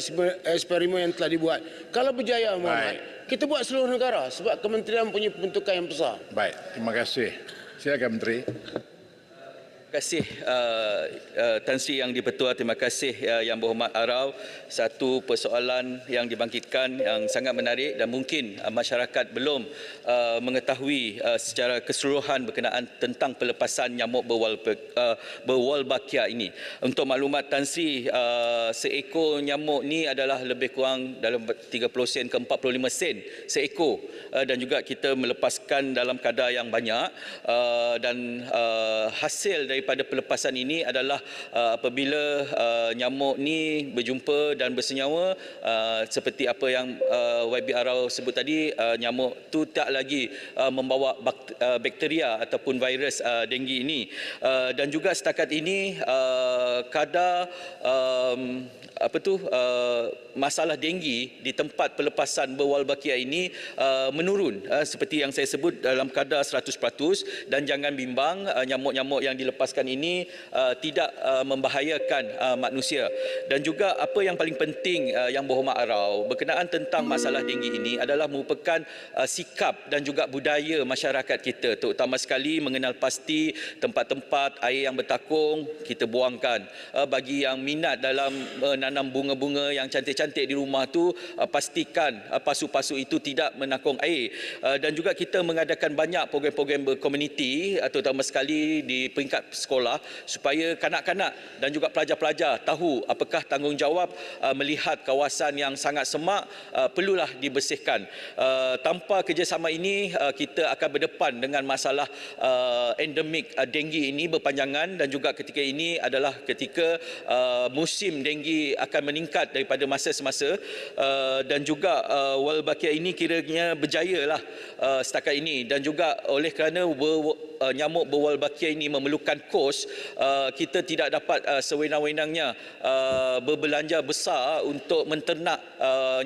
eksperimen yang telah dibuat. Kalau berjaya Muhammad, kita buat seluruh negara sebab kementerian punya pembentukan yang besar. Baik, terima kasih. Silakan Menteri. Terima kasih Tan Sri Yang di-Pertua, terima kasih Yang Berhormat Arau. Satu persoalan yang dibangkitkan yang sangat menarik dan mungkin masyarakat belum mengetahui secara keseluruhan berkenaan tentang pelepasan nyamuk berwolbachia ini. Untuk maklumat Tan Sri, seekor nyamuk ni adalah lebih kurang dalam 30 sen ke 45 sen seekor, dan juga kita melepaskan dalam kadar yang banyak, dan hasil daripada pelepasan ini adalah apabila nyamuk ni berjumpa dan bersenyawa, seperti apa yang YB Arau sebut tadi, nyamuk tu tak lagi membawa bakteria ataupun virus denggi ini, dan juga setakat ini kadar masalah denggi di tempat pelepasan berwolbachia ini menurun, seperti yang saya sebut, dalam kadar 100%, dan jangan bimbang, nyamuk-nyamuk yang dilepaskan ini tidak membahayakan manusia. Dan juga apa yang paling penting Yang Berhormat Arau berkenaan tentang masalah denggi ini adalah merupakan sikap dan juga budaya masyarakat kita, terutama sekali mengenal pasti tempat-tempat air yang bertakung kita buangkan. Bagi yang minat dalam menanam bunga-bunga yang cantik-cantik di rumah tu, pastikan pasu-pasu itu tidak menakung air. Dan juga kita mengadakan banyak program-program berkomuniti, terutama sekali di peringkat sekolah, supaya kanak-kanak dan juga pelajar-pelajar tahu apakah tanggungjawab melihat kawasan yang sangat semak perlulah dibersihkan. Tanpa kerjasama ini, kita akan berdepan dengan masalah endemik denggi ini berpanjangan, dan juga ketika ini adalah ketika musim denggi akan meningkat daripada masa semasa, dan juga wolbachia ini kiranya berjaya lah setakat ini. Dan juga oleh kerana nyamuk berwolbachia ini memerlukan kos, kita tidak dapat sewenang-wenangnya berbelanja besar untuk menternak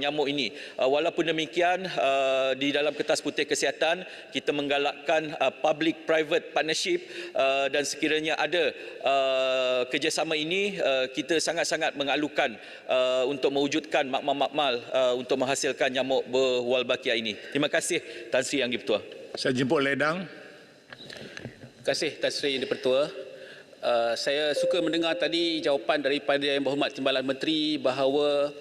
nyamuk ini. Walaupun demikian, di dalam Kertas Putih Kesihatan kita menggalakkan public-private partnership, dan sekiranya ada kerjasama ini, kita sangat-sangat mengalukan untuk mewujudkan makmal-makmal untuk menghasilkan nyamuk berwolbachia ini. Terima kasih Tan Sri Yang di-Pertua. Saya jemput Ledang. Terima kasih Tan Sri Yang di-Pertua. Saya suka mendengar tadi jawapan daripada Yang Berhormat Timbalan Menteri bahawa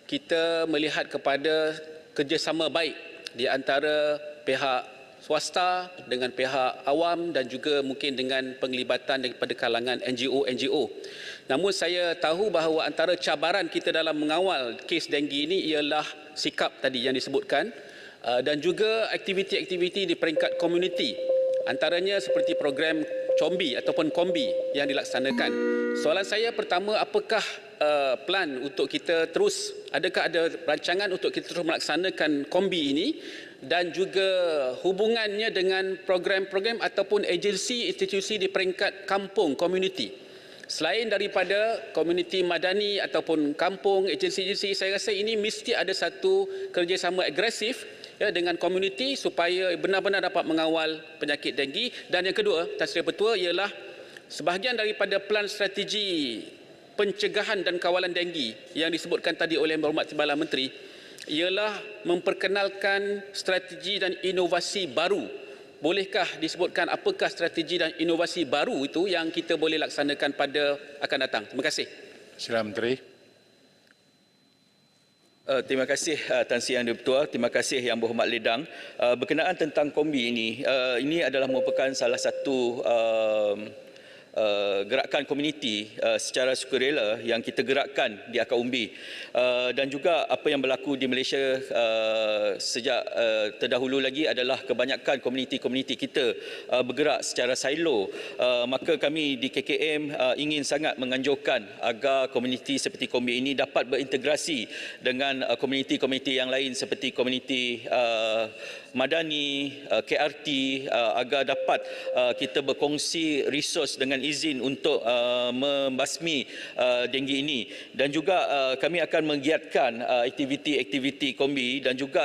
kita melihat kepada kerjasama baik di antara pihak swasta dengan pihak awam dan juga mungkin dengan penglibatan daripada kalangan NGO. Namun saya tahu bahawa antara cabaran kita dalam mengawal kes denggi ini ialah sikap tadi yang disebutkan, dan juga aktiviti-aktiviti di peringkat komuniti, antaranya seperti program Combi ataupun Kombi yang dilaksanakan. Soalan saya pertama, apakah plan untuk kita terus, adakah ada rancangan untuk kita terus melaksanakan Kombi ini, dan juga hubungannya dengan program-program ataupun agensi institusi di peringkat kampung, komuniti. Selain daripada komuniti madani ataupun kampung, agensi-agensi, saya rasa ini mesti ada satu kerjasama agresif dengan komuniti supaya benar-benar dapat mengawal penyakit denggi. Dan yang kedua, Tan Sri Pertua, ialah sebahagian daripada plan strategi pencegahan dan kawalan denggi yang disebutkan tadi oleh Yang Berhormat Timbalan Menteri ialah memperkenalkan strategi dan inovasi baru. Bolehkah disebutkan apakah strategi dan inovasi baru itu yang kita boleh laksanakan pada akan datang? Terima kasih. Sila Menteri. Terima kasih Tan Sri Yang di-Pertua, terima kasih Yang Berhormat Ledang. Berkenaan tentang Kombi ini adalah merupakan salah satu gerakan komuniti secara sukarela yang kita gerakkan di akar umbi, dan juga apa yang berlaku di Malaysia sejak terdahulu lagi adalah kebanyakan komuniti-komuniti kita bergerak secara silo. Maka kami di KKM ingin sangat menganjurkan agar komuniti seperti Kombi ini dapat berintegrasi dengan komuniti-komuniti yang lain seperti komuniti Madani, KRT, agar dapat kita berkongsi resos dengan izin untuk membasmi denggi ini. Dan juga kami akan menggiatkan aktiviti-aktiviti Kombi, dan juga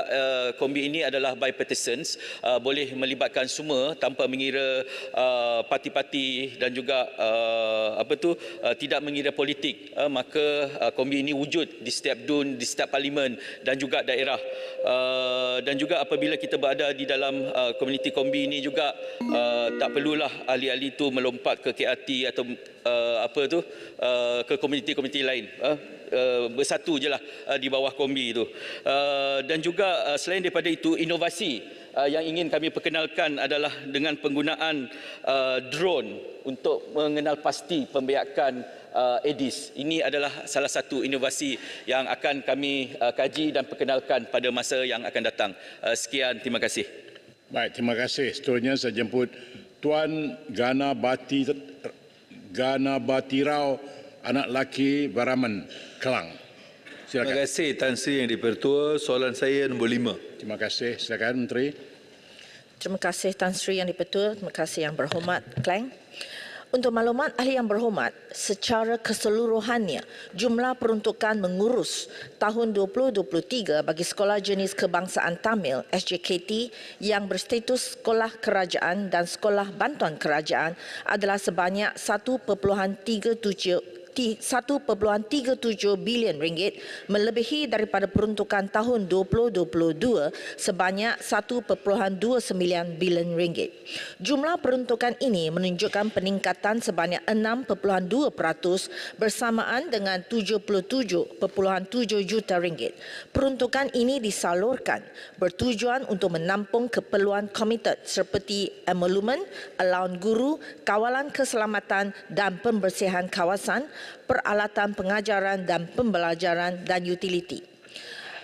Kombi ini adalah bipartisans, boleh melibatkan semua tanpa mengira parti-parti dan juga tidak mengira politik. Maka Kombi ini wujud di setiap DUN, di setiap parlimen dan juga daerah. Dan juga apabila kita berada di dalam komuniti Kombi ini juga tak perlulah ahli-ahli itu melompat ke KL KRT atau ke komuniti-komuniti lain. Bersatu je lah di bawah kombi itu. Dan juga selain daripada itu, inovasi yang ingin kami perkenalkan adalah dengan penggunaan drone untuk mengenal pasti pembiakan Aedes. Ini adalah salah satu inovasi yang akan kami kaji dan perkenalkan pada masa yang akan datang. Sekian, terima kasih. Baik, terima kasih. Seterusnya saya jemput Tuan Gana Batirau, anak laki Baraman, Kelang. Silakan. Terima kasih Tan Sri Yang di-Pertua. Soalan saya nombor 5. Terima kasih. Silakan Menteri. Terima kasih Tan Sri Yang di-Pertua. Terima kasih Yang Berhormat Klang. Untuk maklumat ahli yang berhormat, secara keseluruhannya, jumlah peruntukan mengurus tahun 2023 bagi Sekolah Jenis Kebangsaan Tamil SJKT yang berstatus sekolah kerajaan dan sekolah bantuan kerajaan adalah sebanyak 1.37 bilion ringgit, melebihi daripada peruntukan tahun 2022 sebanyak 1.29 bilion ringgit. Jumlah peruntukan ini menunjukkan peningkatan sebanyak 6.2% bersamaan dengan 77.7 juta ringgit. Peruntukan ini disalurkan bertujuan untuk menampung keperluan komited seperti emolumen, alaun guru, kawalan keselamatan dan pembersihan kawasan, peralatan pengajaran dan pembelajaran dan utiliti.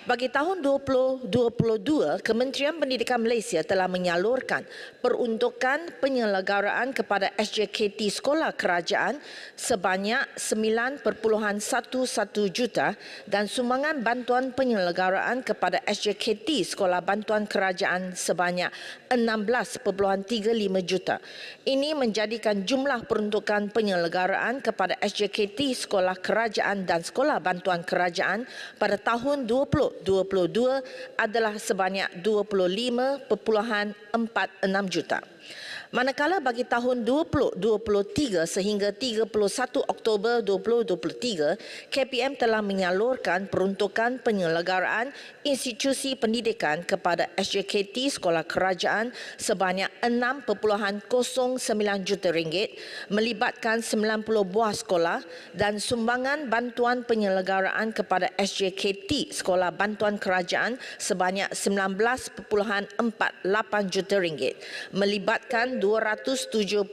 Bagi tahun 2022, Kementerian Pendidikan Malaysia telah menyalurkan peruntukan penyelenggaraan kepada SJKT Sekolah Kerajaan sebanyak 9.11 juta dan sumbangan bantuan penyelenggaraan kepada SJKT Sekolah Bantuan Kerajaan sebanyak 16.35 juta. Ini menjadikan jumlah peruntukan penyelenggaraan kepada SJKT Sekolah Kerajaan dan Sekolah Bantuan Kerajaan pada tahun 2022 adalah sebanyak 25.46 juta. Manakala bagi tahun 2023 sehingga 31 Oktober 2023, KPM telah menyalurkan peruntukan penyelenggaraan institusi pendidikan kepada SJKT Sekolah Kerajaan sebanyak 6.09 juta ringgit, melibatkan 90 buah sekolah dan sumbangan bantuan penyelenggaraan kepada SJKT Sekolah Bantuan Kerajaan sebanyak 19.48 juta ringgit, melibatkan 277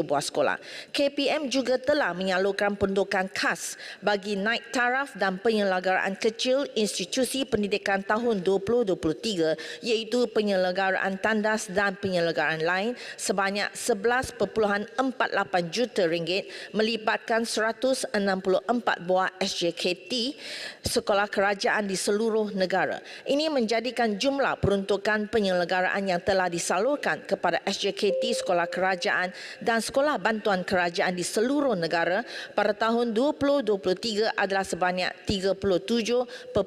buah sekolah. KPM juga telah menyalurkan peruntukan khas bagi naik taraf dan penyelenggaraan kecil institusi pendidikan tahun 2023 iaitu penyelenggaraan tandas dan penyelenggaraan lain sebanyak 11.48 juta ringgit, melibatkan 164 buah SJKT sekolah kerajaan di seluruh negara. Ini menjadikan jumlah peruntukan penyelenggaraan yang telah disalurkan kepada SJKT Sekolah Kerajaan dan Sekolah Bantuan Kerajaan di seluruh negara pada tahun 2023 adalah sebanyak 37.05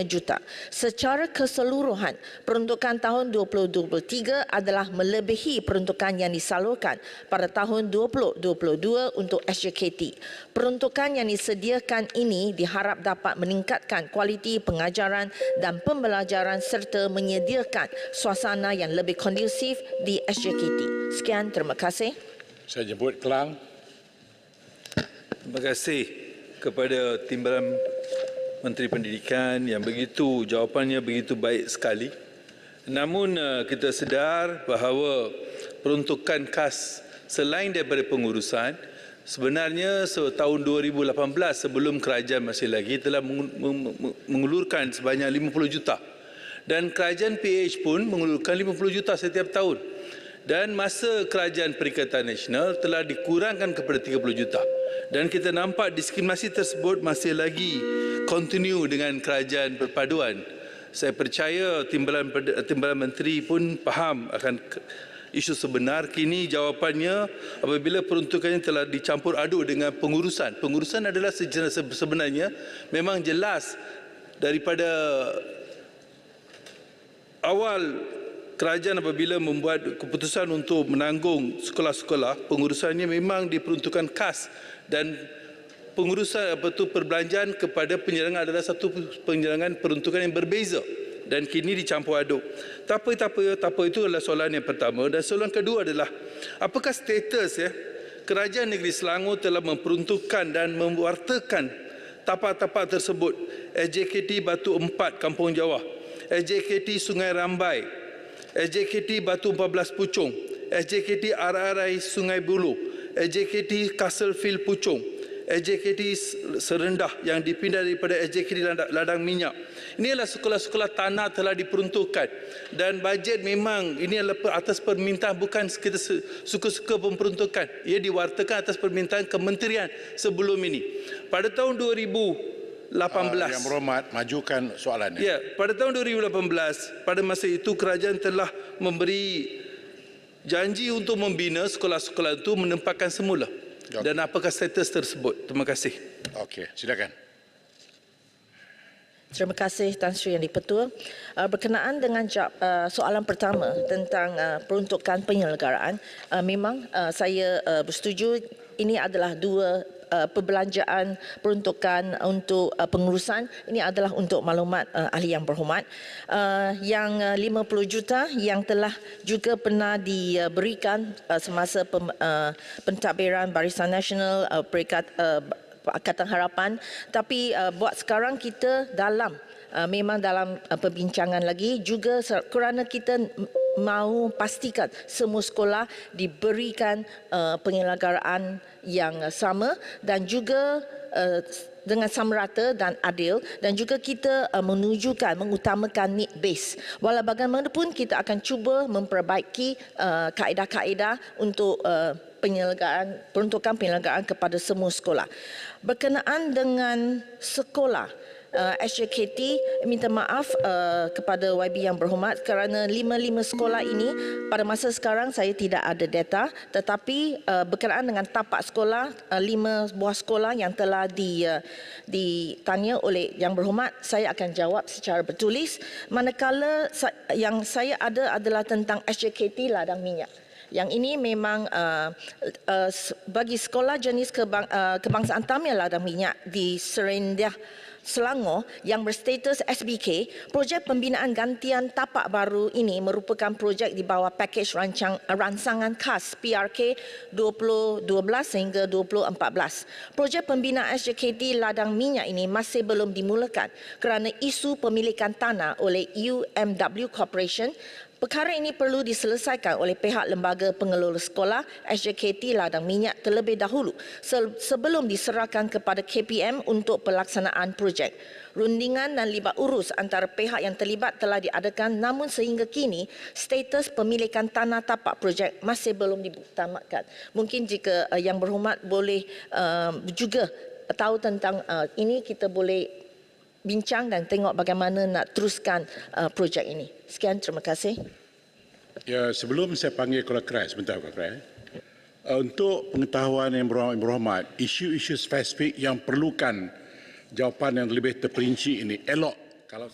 juta. Secara keseluruhan, peruntukan tahun 2023 adalah melebihi peruntukan yang disalurkan pada tahun 2022 untuk SJKT. Peruntukan yang disediakan ini diharap dapat meningkatkan kualiti pengajaran dan pembelajaran serta menyediakan suasana yang lebih kondusif di SJKT. Sekian, terima kasih. Saya jemput Kelang. Terima kasih kepada Timbalan Menteri Pendidikan yang jawapannya begitu baik sekali. Namun kita sedar bahawa peruntukan khas selain daripada pengurusan, sebenarnya tahun 2018 sebelum kerajaan masih lagi telah mengulurkan sebanyak 50 juta. Dan kerajaan PH pun mengulurkan 50 juta setiap tahun. Dan masa kerajaan Perikatan Nasional telah dikurangkan kepada 30 juta. Dan kita nampak diskriminasi tersebut masih lagi continue dengan kerajaan perpaduan. Saya percaya Timbalan Menteri pun faham akan isu sebenar. Kini jawapannya apabila peruntukannya telah dicampur aduk dengan pengurusan. Pengurusan adalah sebenarnya memang jelas daripada awal kerajaan apabila membuat keputusan untuk menanggung sekolah-sekolah, pengurusannya memang diperuntukkan khas dan pengurusan perbelanjaan kepada penyerangan adalah satu penyerangan peruntukan yang berbeza dan kini dicampur aduk. Tak apa itu adalah soalan yang pertama dan soalan kedua adalah apakah status Kerajaan Negeri Selangor telah memperuntukkan dan mewartakan tapak-tapak tersebut: SJKT Batu 4 Kampung Jawah, SJKT Sungai Rambai, SJKT Batu 14 Puchong, SJKT RRI Sungai Buloh, SJKT Castlefield Puchong, SJKT Serendah yang dipindah daripada SJKT Ladang Minyak. Ini adalah sekolah-sekolah tanah telah diperuntukkan, dan bajet memang ini adalah atas permintaan, bukan kita suka-suka pemperuntukan. Ia diwartakan atas permintaan kementerian sebelum ini. Pada tahun 2018, Yang Berhormat, majukan soalannya. ya, pada tahun 2018, pada masa itu kerajaan telah memberi janji untuk membina sekolah-sekolah itu menempatkan semula. Dan apakah status tersebut? Terima kasih. Okey, silakan. Terima kasih Tan Sri Yang di-Pertua. Berkenaan dengan soalan pertama tentang peruntukan penyelenggaraan, memang saya bersetuju ini adalah dua perbelanjaan peruntukan untuk pengurusan. Ini adalah untuk maklumat ahli yang berhormat. Yang 50 juta yang telah juga pernah diberikan semasa pentadbiran Barisan Nasional Peringkat Pakatan Harapan, tapi buat sekarang kita memang dalam perbincangan lagi juga kerana kita mahu pastikan semua sekolah diberikan penyelenggaraan yang sama dan juga dengan sama rata dan adil, dan juga kita mengutamakan need base. Walau bagaimanapun kita akan cuba memperbaiki kaedah-kaedah untuk peruntukan penyelenggaraan kepada semua sekolah. Berkenaan dengan sekolah SJKT, minta maaf kepada YB yang berhormat kerana 55 sekolah ini pada masa sekarang saya tidak ada data, tetapi berkenaan dengan tapak sekolah, 5 buah sekolah yang telah ditanya oleh yang berhormat, saya akan jawab secara bertulis. Manakala yang saya ada adalah tentang SJKT Ladang Minyak. Yang ini memang bagi sekolah jenis kebangsaan Tamil Ladang Minyak di Serendah, Selangor yang berstatus SBK, projek pembinaan gantian tapak baru ini merupakan projek di bawah pakej rancangan khas PRK 2012 sehingga 2014. Projek pembinaan SJKT Ladang Minyak ini masih belum dimulakan kerana isu pemilikan tanah oleh UMW Corporation. Perkara ini perlu diselesaikan oleh pihak lembaga pengelola sekolah SJKT Ladang Minyak terlebih dahulu sebelum diserahkan kepada KPM untuk pelaksanaan projek. Rundingan dan libat urus antara pihak yang terlibat telah diadakan, namun sehingga kini status pemilikan tanah tapak projek masih belum ditamatkan. Mungkin jika yang berhormat boleh juga tahu tentang ini, kita boleh bincang dan tengok bagaimana nak teruskan projek ini. Sekian, terima kasih. Ya, sebelum saya panggil Kuala Kerai, sebentar Kuala Kerai. Untuk pengetahuan yang berhormat, isu-isu spesifik yang perlukan jawapan yang lebih terperinci ini, elok kalau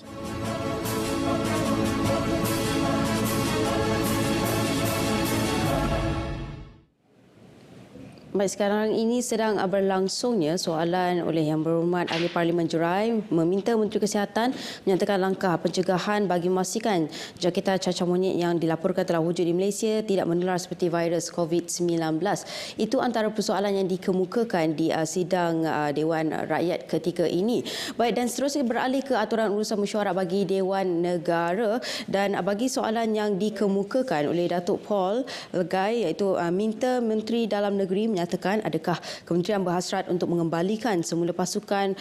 Baik, sekarang ini sedang berlangsungnya soalan oleh Yang Berhormat Ahli Parlimen Jerai meminta Menteri Kesihatan menyatakan langkah pencegahan bagi memastikan jangkitan cacar monyet yang dilaporkan telah wujud di Malaysia tidak menular seperti virus COVID-19. Itu antara persoalan yang dikemukakan di sidang Dewan Rakyat ketika ini. Baik, dan seterusnya beralih ke aturan urusan mesyuarat bagi Dewan Negara, dan bagi soalan yang dikemukakan oleh Datuk Paul Legai, iaitu minta Menteri Dalam Negeri menyatakan adakah kementerian berhasrat untuk mengembalikan semula pasukan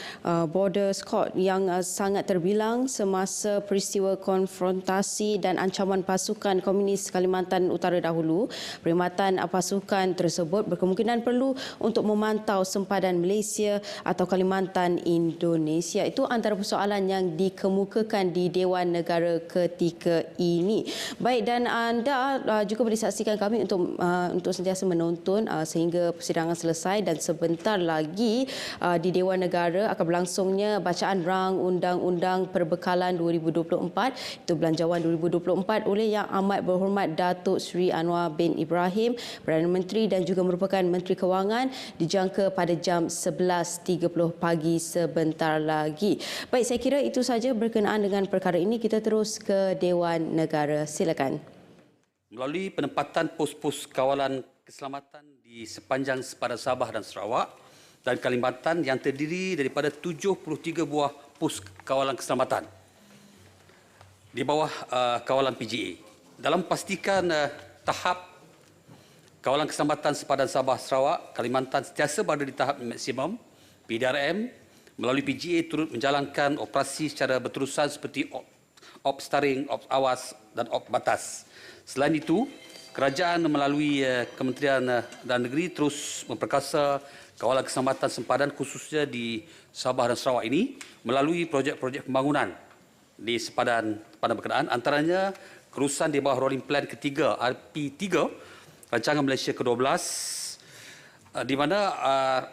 Border Squad yang sangat terbilang semasa peristiwa konfrontasi dan ancaman pasukan Komunis Kalimantan Utara dahulu. Perkhidmatan pasukan tersebut berkemungkinan perlu untuk memantau sempadan Malaysia atau Kalimantan Indonesia. Itu antara persoalan yang dikemukakan di Dewan Negara ketika ini. Baik, dan anda juga boleh saksikan kami untuk sentiasa menonton sehingga persidangan selesai, dan sebentar lagi di Dewan Negara akan berlangsungnya bacaan rang Undang-Undang Perbekalan 2024, itu Belanjawan 2024 oleh Yang Amat Berhormat Datuk Seri Anwar bin Ibrahim, Perdana Menteri dan juga merupakan Menteri Kewangan, dijangka pada jam 11.30 pagi sebentar lagi. Baik, saya kira itu saja berkenaan dengan perkara ini. Kita terus ke Dewan Negara. Silakan. Melalui penempatan pos-pos kawalan keselamatan di sepanjang sepadan Sabah dan Sarawak dan Kalimantan yang terdiri daripada 73 buah pos kawalan keselamatan di bawah kawalan PGA. Dalam pastikan tahap kawalan keselamatan sepadan Sabah Sarawak, Kalimantan sentiasa berada di tahap maksimum, PDRM melalui PGA turut menjalankan operasi secara berterusan seperti op staring, op awas dan op batas. Selain itu, kerajaan melalui Kementerian Dalam Negeri terus memperkasa kawalan keselamatan sempadan khususnya di Sabah dan Sarawak ini melalui projek-projek pembangunan di sepadan berkenaan, antaranya kerusan di bawah Rolling Plan ketiga RP3 Rancangan Malaysia ke-12 di mana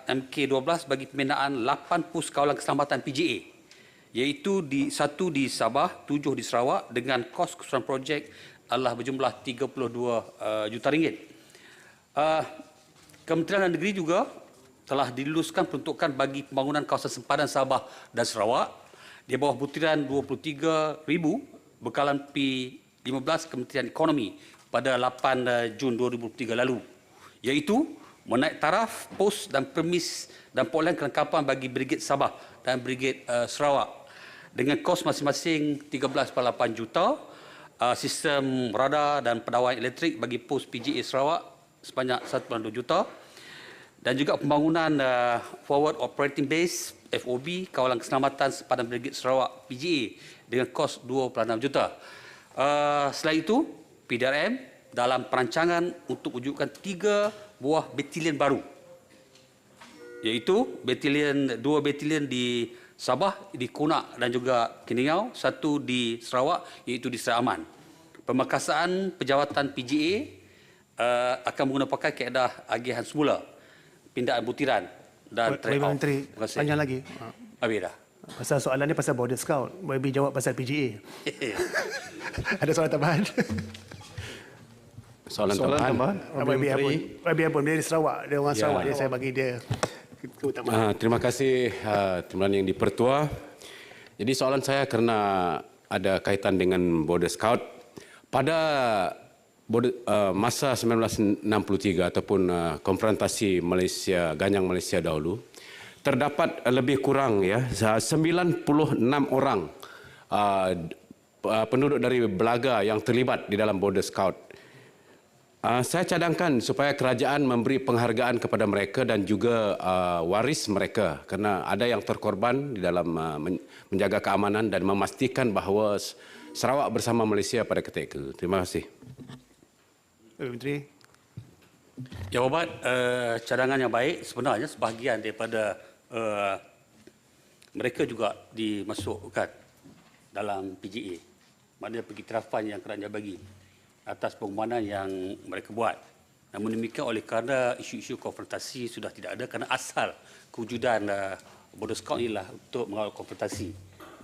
MK12 bagi pembinaan 8 pos kawalan keselamatan PGA, iaitu satu di Sabah, 7 di Sarawak dengan kos keseluruhan projek adalah berjumlah 32 juta ringgit. Kementerian Dalam Negeri juga telah diluluskan peruntukan bagi pembangunan kawasan sempadan Sabah dan Sarawak di bawah butiran 23,000 bekalan P15 Kementerian Ekonomi pada 8 Jun 2003 lalu, iaitu menaik taraf, pos dan permis dan polen kelengkapan bagi Brigade Sabah dan Brigade Sarawak dengan kos masing-masing 13.8 juta, sistem radar dan pedawaian elektrik bagi pos PGA Sarawak sebanyak 1.2 juta dan juga pembangunan Forward Operating Base FOB kawalan keselamatan sepadan Brigade Sarawak PGA dengan kos 2.6 juta. Selain itu, PDRM dalam perancangan untuk wujudkan 3 buah batalion baru, iaitu 2 batalion di Sabah, di Kunak dan juga Keningau, 1 di Sarawak iaitu di Serai Aman. Pemekasaan pejawatan PGA akan menggunakan kaedah agihan semula, pindaan butiran dan trade off. Menteri, panjang lagi. Habis dah. Pasal soalan ni pasal border scout. YB jawab pasal PGA. Ada soalan tambahan? Soalan tambahan. YB pun dia di Sarawak. Dia orang Sarawak. Dia saya bagi dia keutamaan. Terima kasih Timbalan yang di-Pertua. Jadi soalan saya kerana ada kaitan dengan border scout. Pada masa 1963 ataupun konfrontasi Malaysia, Ganyang Malaysia dahulu, terdapat lebih kurang 96 orang penduduk dari Belaga yang terlibat di dalam border scout. Saya cadangkan supaya kerajaan memberi penghargaan kepada mereka dan juga waris mereka kerana ada yang terkorban di dalam menjaga keamanan dan memastikan bahawa Sarawak bersama Malaysia pada ketika itu. Terima kasih. Menteri. Jawapan cadangan yang baik sebenarnya sebahagian daripada mereka juga dimasukkan dalam PGA. Maknanya pengiktirafan yang kerajaan bagi atas pengumuman yang mereka buat. Namun demikian oleh kerana isu-isu konfrontasi sudah tidak ada kerana asal kewujudan border scout inilah untuk mengawal konfrontasi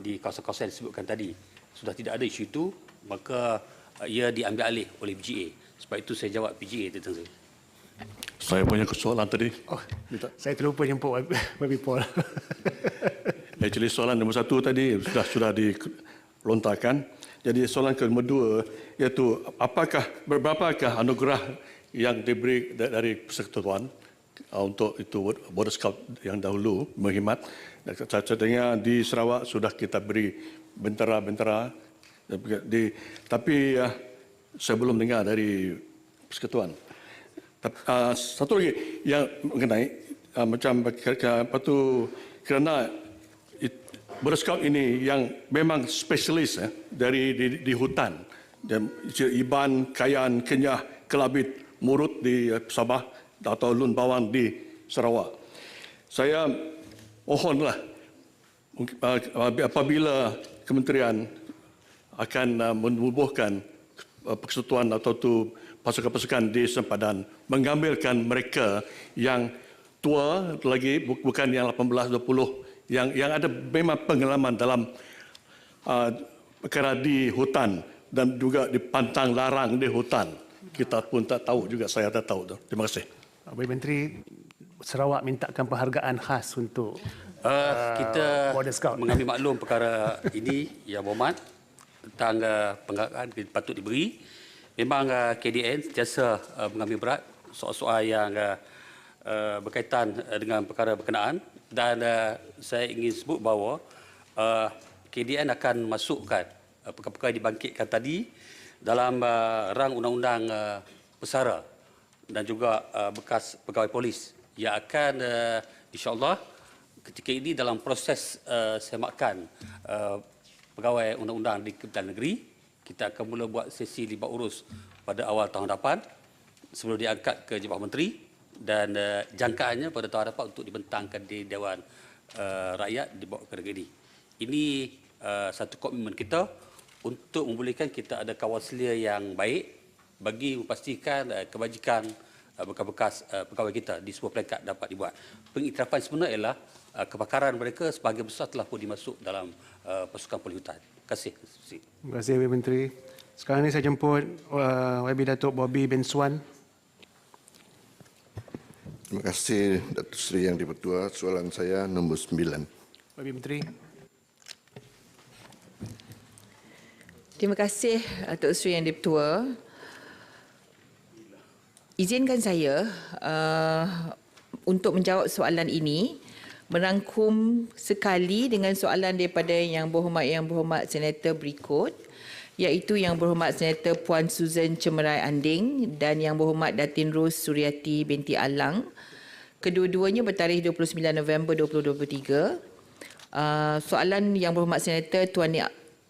di kawasan-kawasan yang disebutkan tadi. Sudah tidak ada isu itu, maka ia diambil alih oleh PGA. Sebab itu saya jawab PGA itu. Saya punya soalan tadi. Oh, saya terlupa jemput YB Paul. Actually soalan nombor 1 tadi sudah dilontarkan. Jadi soalan kedua iaitu berapakah anugerah yang diberi dari Persekutuan untuk itu border scout yang dahulu menghemat. Saya dengar di Sarawak sudah kita beri bentera-bentera, tapi saya belum dengar dari Persekutuan. Satu lagi yang mengenai macam apa tu kerana border scout ini yang memang spesialis di hutan, Iban, Kayan, Kenyah, Kelabit, Murut di Sabah atau Lun Bawang di Sarawak. Saya mohonlah apabila kementerian akan menubuhkan persekutuan atau tu pasukan-pasukan di sempadan mengambilkan mereka yang tua lagi, bukan yang 18-20 yang ada memang pengalaman dalam perkara di hutan dan juga di pantang larang di hutan. Kita pun tak tahu juga, saya tak tahu. Terima kasih. Pak Menteri, Sarawak mintakan penghargaan khas untuk kita border scout. mengambil maklum perkara ini, Yang Berhormat, tentang penghargaan patut diberi. Memang KDN sentiasa mengambil berat soal-soal yang berkaitan dengan perkara berkenaan, dan saya ingin sebut bahawa KDN akan masukkan perkara-perkara yang dibangkitkan tadi dalam rang undang-undang pesara dan juga bekas pegawai polis yang akan insya-Allah ketika ini dalam proses semakan pegawai undang-undang di Kementerian Negeri. Kita akan mula buat sesi libat urus pada awal tahun depan sebelum diangkat ke Jabatan Menteri, dan jangkaannya pada tahun depan untuk dibentangkan di Dewan Rakyat di bawah negeri ini. Ini satu komitmen kita untuk membolehkan kita ada kawaselia yang baik bagi memastikan kebajikan bekas-bekas pegawai kita di semua peringkat dapat dibuat. Pengiktirafan sebenar ialah kepakaran mereka sebahagian besar telah pun dimasuk dalam pasukan polis hutan. Terima kasih. Terima kasih, YB Menteri. Sekarang ini saya jemput YB Datuk Bobby bin Swan. Terima kasih, Datuk Seri Yang di-Pertua. Soalan saya nombor 9. YB Menteri. Terima kasih, Datuk Seri Yang di-Pertua. Izinkan saya untuk menjawab soalan ini, merangkum sekali dengan soalan daripada Yang Berhormat Senator berikut, iaitu Yang Berhormat Senator Puan Susan Cemerai Anding dan Yang Berhormat Datin Ros Suryati binti Alang. Kedua-duanya bertarikh 29 November 2023. Soalan Yang Berhormat Senator Tuan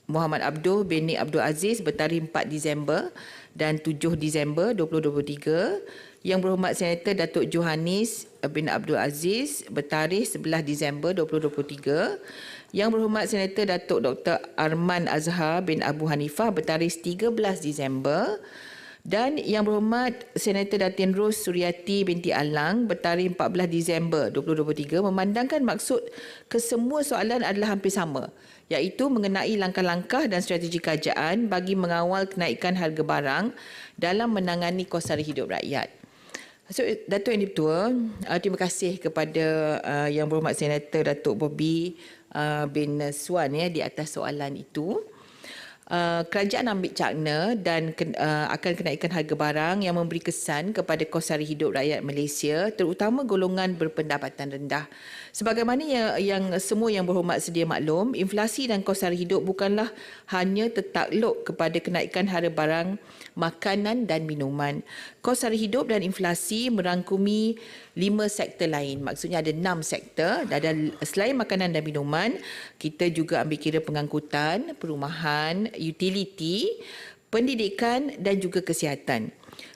Muhammad Abdul bin Abdul Aziz bertarikh 4 Disember dan 7 Disember 2023. Yang Berhormat Senator Datuk Johannes bin Abdul Aziz bertarikh 11 Disember 2023. Yang Berhormat Senator Datuk Dr. Arman Azhar bin Abu Hanifah bertarikh 13 Disember. Dan Yang Berhormat Senator Datin Ros Suryati binti Alang bertarikh 14 Disember 2023 memandangkan maksud kesemua soalan adalah hampir sama, iaitu mengenai langkah-langkah dan strategi kerajaan bagi mengawal kenaikan harga barang dalam menangani kos sara hidup rakyat. So, Datuk Yang di-Pertua, terima kasih kepada Yang Berhormat Senator Datuk Bobby bin Swan di atas soalan itu. Kerajaan ambil cakna dan akan kenaikan harga barang yang memberi kesan kepada kos sara hidup rakyat Malaysia, terutama golongan berpendapatan rendah. Sebagaimana yang semua Yang Berhormat sedia maklum, inflasi dan kos sara hidup bukanlah hanya tertakluk kepada kenaikan harga barang makanan dan minuman. Kos sara hidup dan inflasi merangkumi 5 sektor lain. Maksudnya ada 6 sektor. Dan selain makanan dan minuman, kita juga ambil kira pengangkutan, perumahan, utiliti, pendidikan dan juga kesihatan.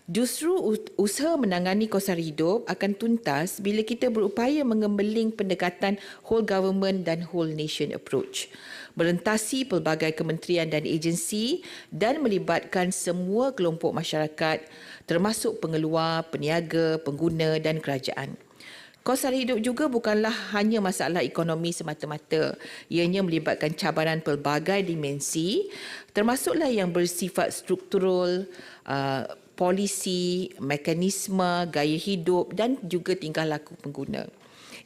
Justru usaha menangani kos sara hidup akan tuntas bila kita berupaya mengembeling pendekatan whole government dan whole nation approach, merentasi pelbagai kementerian dan agensi dan melibatkan semua kelompok masyarakat termasuk pengeluar, peniaga, pengguna dan kerajaan. Kos sara hidup juga bukanlah hanya masalah ekonomi semata-mata. Ianya melibatkan cabaran pelbagai dimensi, termasuklah yang bersifat struktural, polisi, mekanisme, gaya hidup dan juga tingkah laku pengguna.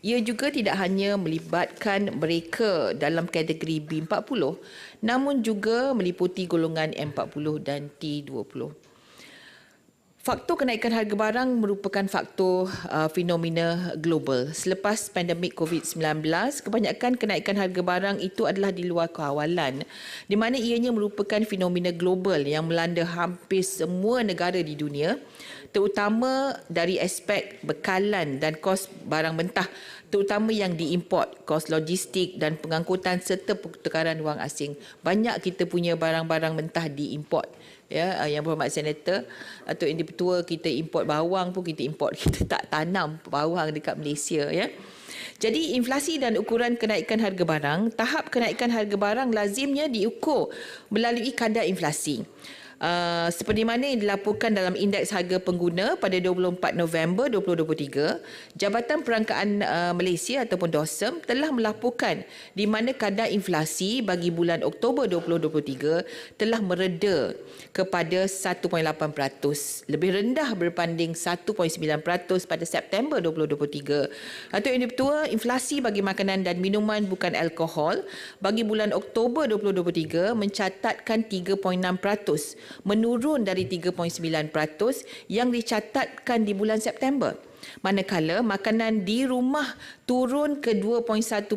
Ia juga tidak hanya melibatkan mereka dalam kategori B40, namun juga meliputi golongan M40 dan T20. Faktor kenaikan harga barang merupakan faktor fenomena global. Selepas pandemik COVID-19, kebanyakan kenaikan harga barang itu adalah di luar kawalan, di mana ianya merupakan fenomena global yang melanda hampir semua negara di dunia, terutama dari aspek bekalan dan kos barang mentah, terutama yang diimport, kos logistik dan pengangkutan serta pertukaran wang asing. Banyak kita punya barang-barang mentah diimport. Ya, Yang Berhormat Senator atau Yang di-Pertua, kita import bawang pun kita import, kita tak tanam bawang dekat Malaysia, ya. Jadi inflasi dan ukuran kenaikan harga barang, tahap kenaikan harga barang lazimnya diukur melalui kadar inflasi. Seperti mana yang dilaporkan dalam Indeks Harga Pengguna pada 24 November 2023, Jabatan Perangkaan Malaysia ataupun DOSM telah melaporkan di mana kadar inflasi bagi bulan Oktober 2023 telah mereda kepada 1.8%, lebih rendah berbanding 1.9% pada September 2023. Atau yang di-Pertua, inflasi bagi makanan dan minuman bukan alkohol bagi bulan Oktober 2023 mencatatkan 3.6%, menurun dari 3.9% yang dicatatkan di bulan September. Manakala makanan di rumah turun ke 2.1%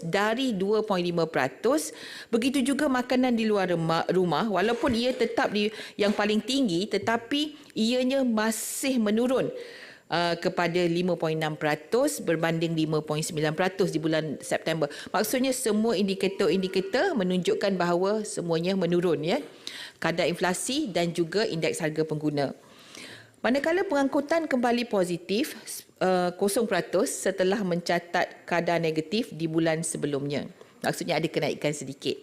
dari 2.5%. Begitu juga makanan di luar rumah walaupun ia tetap di yang paling tinggi tetapi ianya masih menurun kepada 5.6% berbanding 5.9% di bulan September. Maksudnya semua indikator-indikator menunjukkan bahawa semuanya menurun, ya. Kadar inflasi dan juga indeks harga pengguna. Manakala pengangkutan kembali positif 0% setelah mencatat kadar negatif di bulan sebelumnya. Maksudnya ada kenaikan sedikit.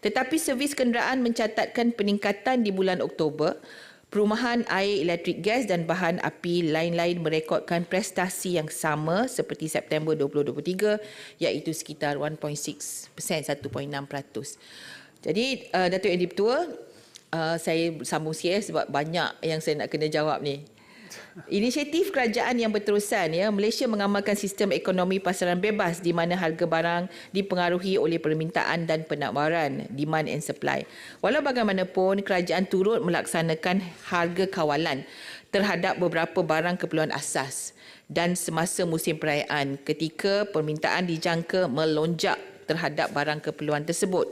Tetapi servis kenderaan mencatatkan peningkatan di bulan Oktober. Perumahan air, elektrik, gas dan bahan api lain-lain merekodkan prestasi yang sama seperti September 2023 iaitu sekitar 1.6%, 1.6%. Jadi Datuk Yang di-Pertua, saya sambung sikit sebab banyak yang saya nak kena jawab ni. Inisiatif kerajaan yang berterusan, ya, Malaysia mengamalkan sistem ekonomi pasaran bebas di mana harga barang dipengaruhi oleh permintaan dan penawaran, demand and supply. Walau bagaimanapun, kerajaan turut melaksanakan harga kawalan terhadap beberapa barang keperluan asas dan semasa musim perayaan ketika permintaan dijangka melonjak terhadap barang keperluan tersebut.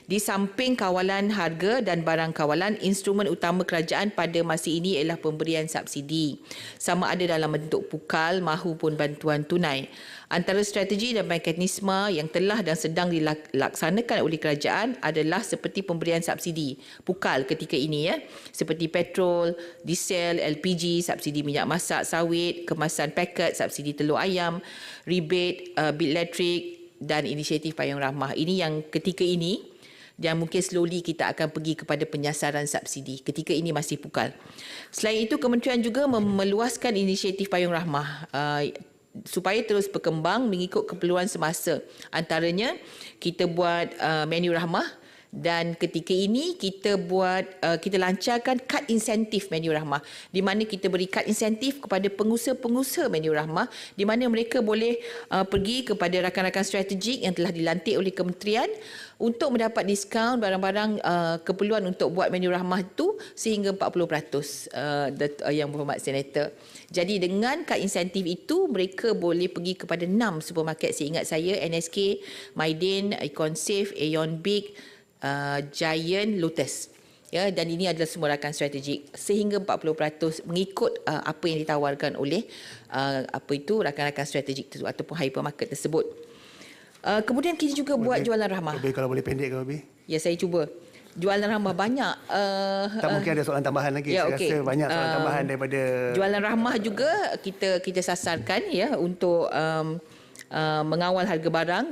Di samping kawalan harga dan barang kawalan, instrumen utama kerajaan pada masa ini ialah pemberian subsidi. Sama ada dalam bentuk pukal mahupun bantuan tunai. Antara strategi dan mekanisme yang telah dan sedang dilaksanakan oleh kerajaan adalah seperti pemberian subsidi pukal ketika ini, ya, seperti petrol, diesel, LPG, subsidi minyak masak, sawit, kemasan paket, subsidi telur ayam, rebate, bil elektrik dan inisiatif payung rahmah. Ini yang ketika ini dan mungkin slowly kita akan pergi kepada penyasaran subsidi. Ketika ini masih pukal. Selain itu, kementerian juga meluaskan inisiatif payung rahmah supaya terus berkembang mengikut keperluan semasa. Antaranya, kita buat menu rahmah dan ketika ini kita lancarkan kad insentif menu rahmah di mana kita beri kad insentif kepada pengusaha-pengusaha menu rahmah di mana mereka boleh pergi kepada rakan-rakan strategik yang telah dilantik oleh kementerian untuk mendapat diskaun barang-barang keperluan untuk buat menu rahmah itu sehingga 40%, Yang Berhormat Senator. Jadi dengan kad insentif itu mereka boleh pergi kepada 6 supermarket, seingat saya, NSK, Maidin, Icon-Safe, Aeon Big, Giant, Lotus. Ya, dan ini adalah semua rakan strategik sehingga 40% mengikut apa yang ditawarkan oleh rakan-rakan strategik tersebut ataupun hypermarket tersebut. Kemudian kita juga buat jualan rahmah. Lebih kalau boleh pendek ke lebih? Ya, saya cuba. Jualan rahmah banyak. Tak mungkin ada soalan tambahan lagi. Ya, saya rasa banyak soalan tambahan daripada... Jualan rahmah juga kita sasarkan, ya, untuk mengawal harga barang.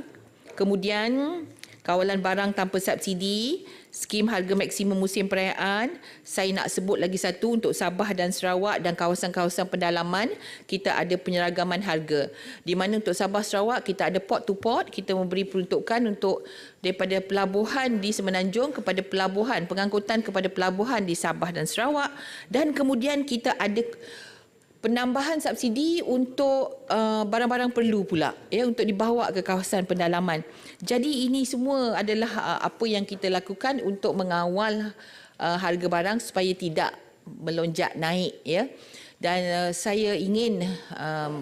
Kemudian kawalan barang tanpa subsidi, skim harga maksimum musim perayaan. Saya nak sebut lagi satu untuk Sabah dan Sarawak dan kawasan-kawasan pendalaman, kita ada penyeragaman harga. Di mana untuk Sabah Sarawak kita ada port to port, kita memberi peruntukan untuk daripada pelabuhan di Semenanjung kepada pelabuhan, pengangkutan kepada pelabuhan di Sabah dan Sarawak, dan kemudian kita ada penambahan subsidi untuk barang-barang perlu pula, ya, untuk dibawa ke kawasan pendalaman. Jadi ini semua adalah apa yang kita lakukan untuk mengawal harga barang supaya tidak melonjak naik, ya. Dan saya ingin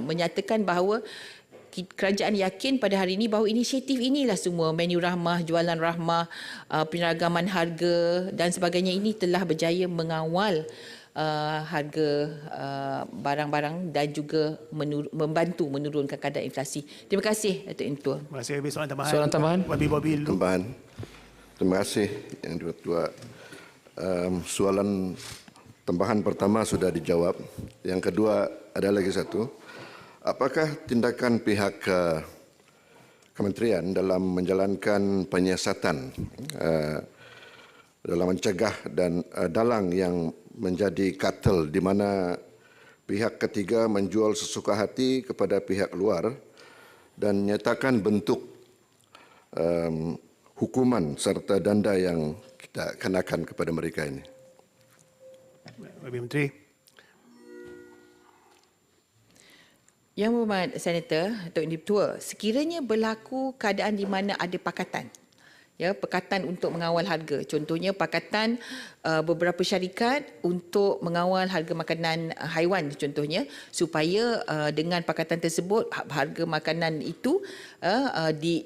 menyatakan bahawa kerajaan yakin pada hari ini bahawa inisiatif inilah semua, menu rahmah, jualan rahmah, penyeragaman harga dan sebagainya ini telah berjaya mengawal harga barang-barang dan juga membantu menurunkan kadar inflasi. Terima kasih, Datuk Yang Dipertua. Terima kasih. Soalan tambahan. Soalan tambahan. Bobby dulu. Tambahan. Terima kasih Yang Dipertua. Soalan tambahan pertama sudah dijawab. Yang kedua ada lagi satu. Apakah tindakan pihak kementerian dalam menjalankan penyiasatan dalam mencegah dan dalang yang menjadi kartel di mana pihak ketiga menjual sesuka hati kepada pihak luar dan nyatakan bentuk hukuman serta denda yang kita kenakan kepada mereka ini. Lebih Menteri. Yang Berhormat Senator, Datuk Yang Dipertua, sekiranya berlaku keadaan di mana ada pakatan, ya, pakatan untuk mengawal harga. Contohnya pakatan beberapa syarikat untuk mengawal harga makanan haiwan contohnya, supaya dengan pakatan tersebut harga makanan itu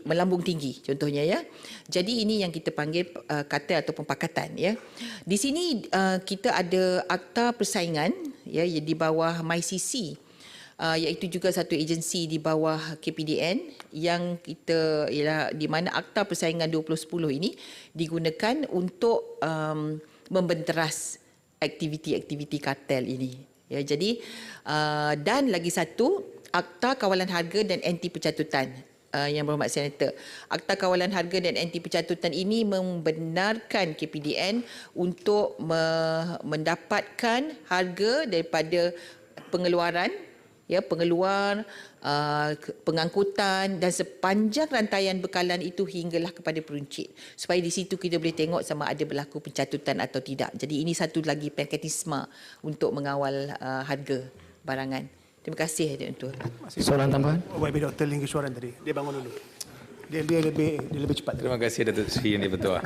melambung tinggi contohnya, ya. Jadi ini yang kita panggil kartel ataupun pakatan, ya. Di sini kita ada akta persaingan, ya, di bawah MyCC, iaitu juga satu agensi di bawah KPDN yang kita, ialah di mana akta persaingan 2010 ini digunakan untuk membenteras aktiviti-aktiviti kartel ini, ya. Jadi dan lagi satu akta kawalan harga dan anti pencatutan, Yang Berhormat Senator. Akta kawalan harga dan anti pencatutan ini membenarkan KPDN untuk mendapatkan harga daripada pengeluaran, ya, pengeluar, pengangkutan dan sepanjang rantaian bekalan itu hinggalah kepada peruncit, supaya di situ kita boleh tengok sama ada berlaku pencatutan atau tidak. Jadi ini satu lagi mekanisme untuk mengawal harga barangan. Terima kasih, Tuan. Soalan tambahan? YB Dr. Linggiswaran tadi. Dia bangun dulu. Dia lebih cepat. Terima kasih Datuk Seri Yang di-Pertua.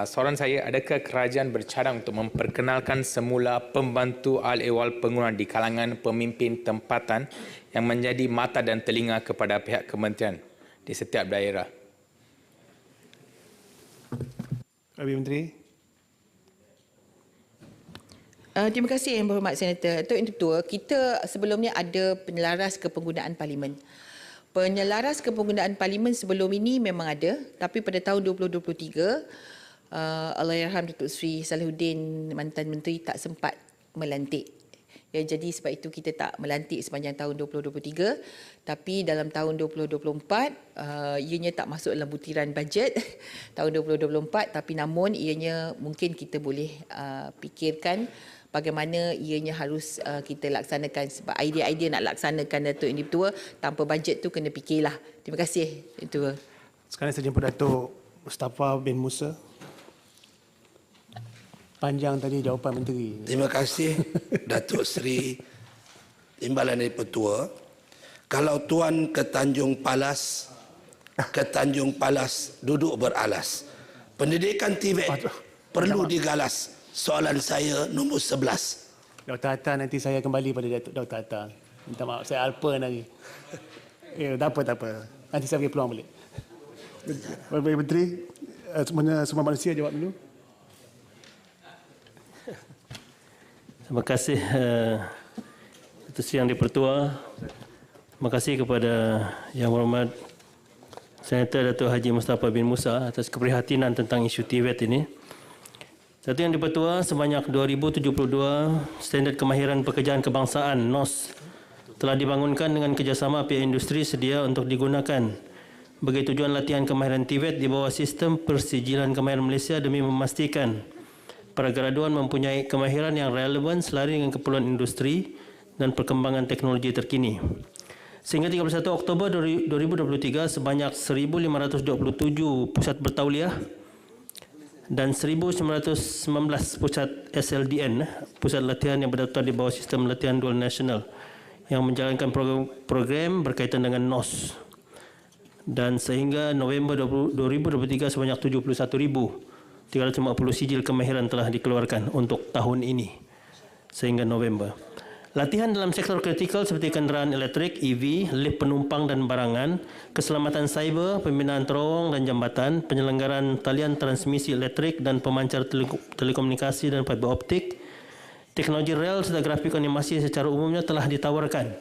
Soalan saya, adakah kerajaan bercadang untuk memperkenalkan semula pembantu ahli-ehwal pengurusan di kalangan pemimpin tempatan yang menjadi mata dan telinga kepada pihak kementerian di setiap daerah? YB Menteri. Terima kasih Yang Berhormat Senator. Tuan Ketua, kita sebelumnya ada penyelaras kepenggunaan parlimen. Penyelaras kepenggunaan parlimen sebelum ini memang ada, tapi pada tahun 2023, Allahyarham Datuk Seri Salahuddin, mantan menteri, tak sempat melantik. Ya, jadi sebab itu kita tak melantik sepanjang tahun 2023, tapi dalam tahun 2024 ianya tak masuk dalam butiran bajet tahun 2024, tapi namun ianya mungkin kita boleh fikirkan bagaimana ianya harus kita laksanakan, sebab idea-idea nak laksanakan Datuk Yang di-Pertua tanpa bajet tu kena fikirlah. Terima kasih Tuan. Sekarang saya jumpa Datuk Mustafa bin Musa. Panjang tadi jawapan Menteri. Terima kasih Datuk Seri Timbalan Yang-di-Pertua. Kalau Tuan ke Tanjung Palas duduk beralas. Pendidikan TVET perlu digalas. Soalan saya nombor 11. Dr. Hatta, nanti saya kembali pada Dr. Hatta. Minta maaf, saya alpern lagi. Ya, tak apa. Nanti saya bagi peluang balik. Bapak Menteri, semua manusia jawab dulu. Terima kasih Datuk Seri Yang di-Pertua. Terima kasih kepada Yang Berhormat Senator Datuk Haji Mustafa bin Musa atas keprihatinan tentang isu TVET ini. Datuk Yang di-Pertua, sebanyak 2072 standard kemahiran pekerjaan kebangsaan NOS telah dibangunkan dengan kerjasama pihak industri sedia untuk digunakan bagi tujuan latihan kemahiran TVET di bawah sistem persijilan kemahiran Malaysia demi memastikan para graduan mempunyai kemahiran yang relevan selari dengan keperluan industri dan perkembangan teknologi terkini. Sehingga 31 Oktober 2023, sebanyak 1,527 pusat bertauliah dan 1,919 pusat SLDN, pusat latihan yang berdaftar di bawah sistem latihan dual nasional yang menjalankan program berkaitan dengan NOS. Dan sehingga November 2023, sebanyak 71,350 sijil kemahiran telah dikeluarkan untuk tahun ini sehingga November. Latihan dalam sektor kritikal seperti kenderaan elektrik, EV, lift penumpang dan barangan, keselamatan cyber, pembinaan terowong dan jambatan, penyelenggaraan talian transmisi elektrik dan pemancar telekomunikasi dan fiber optik, teknologi rel serta grafik animasi secara umumnya telah ditawarkan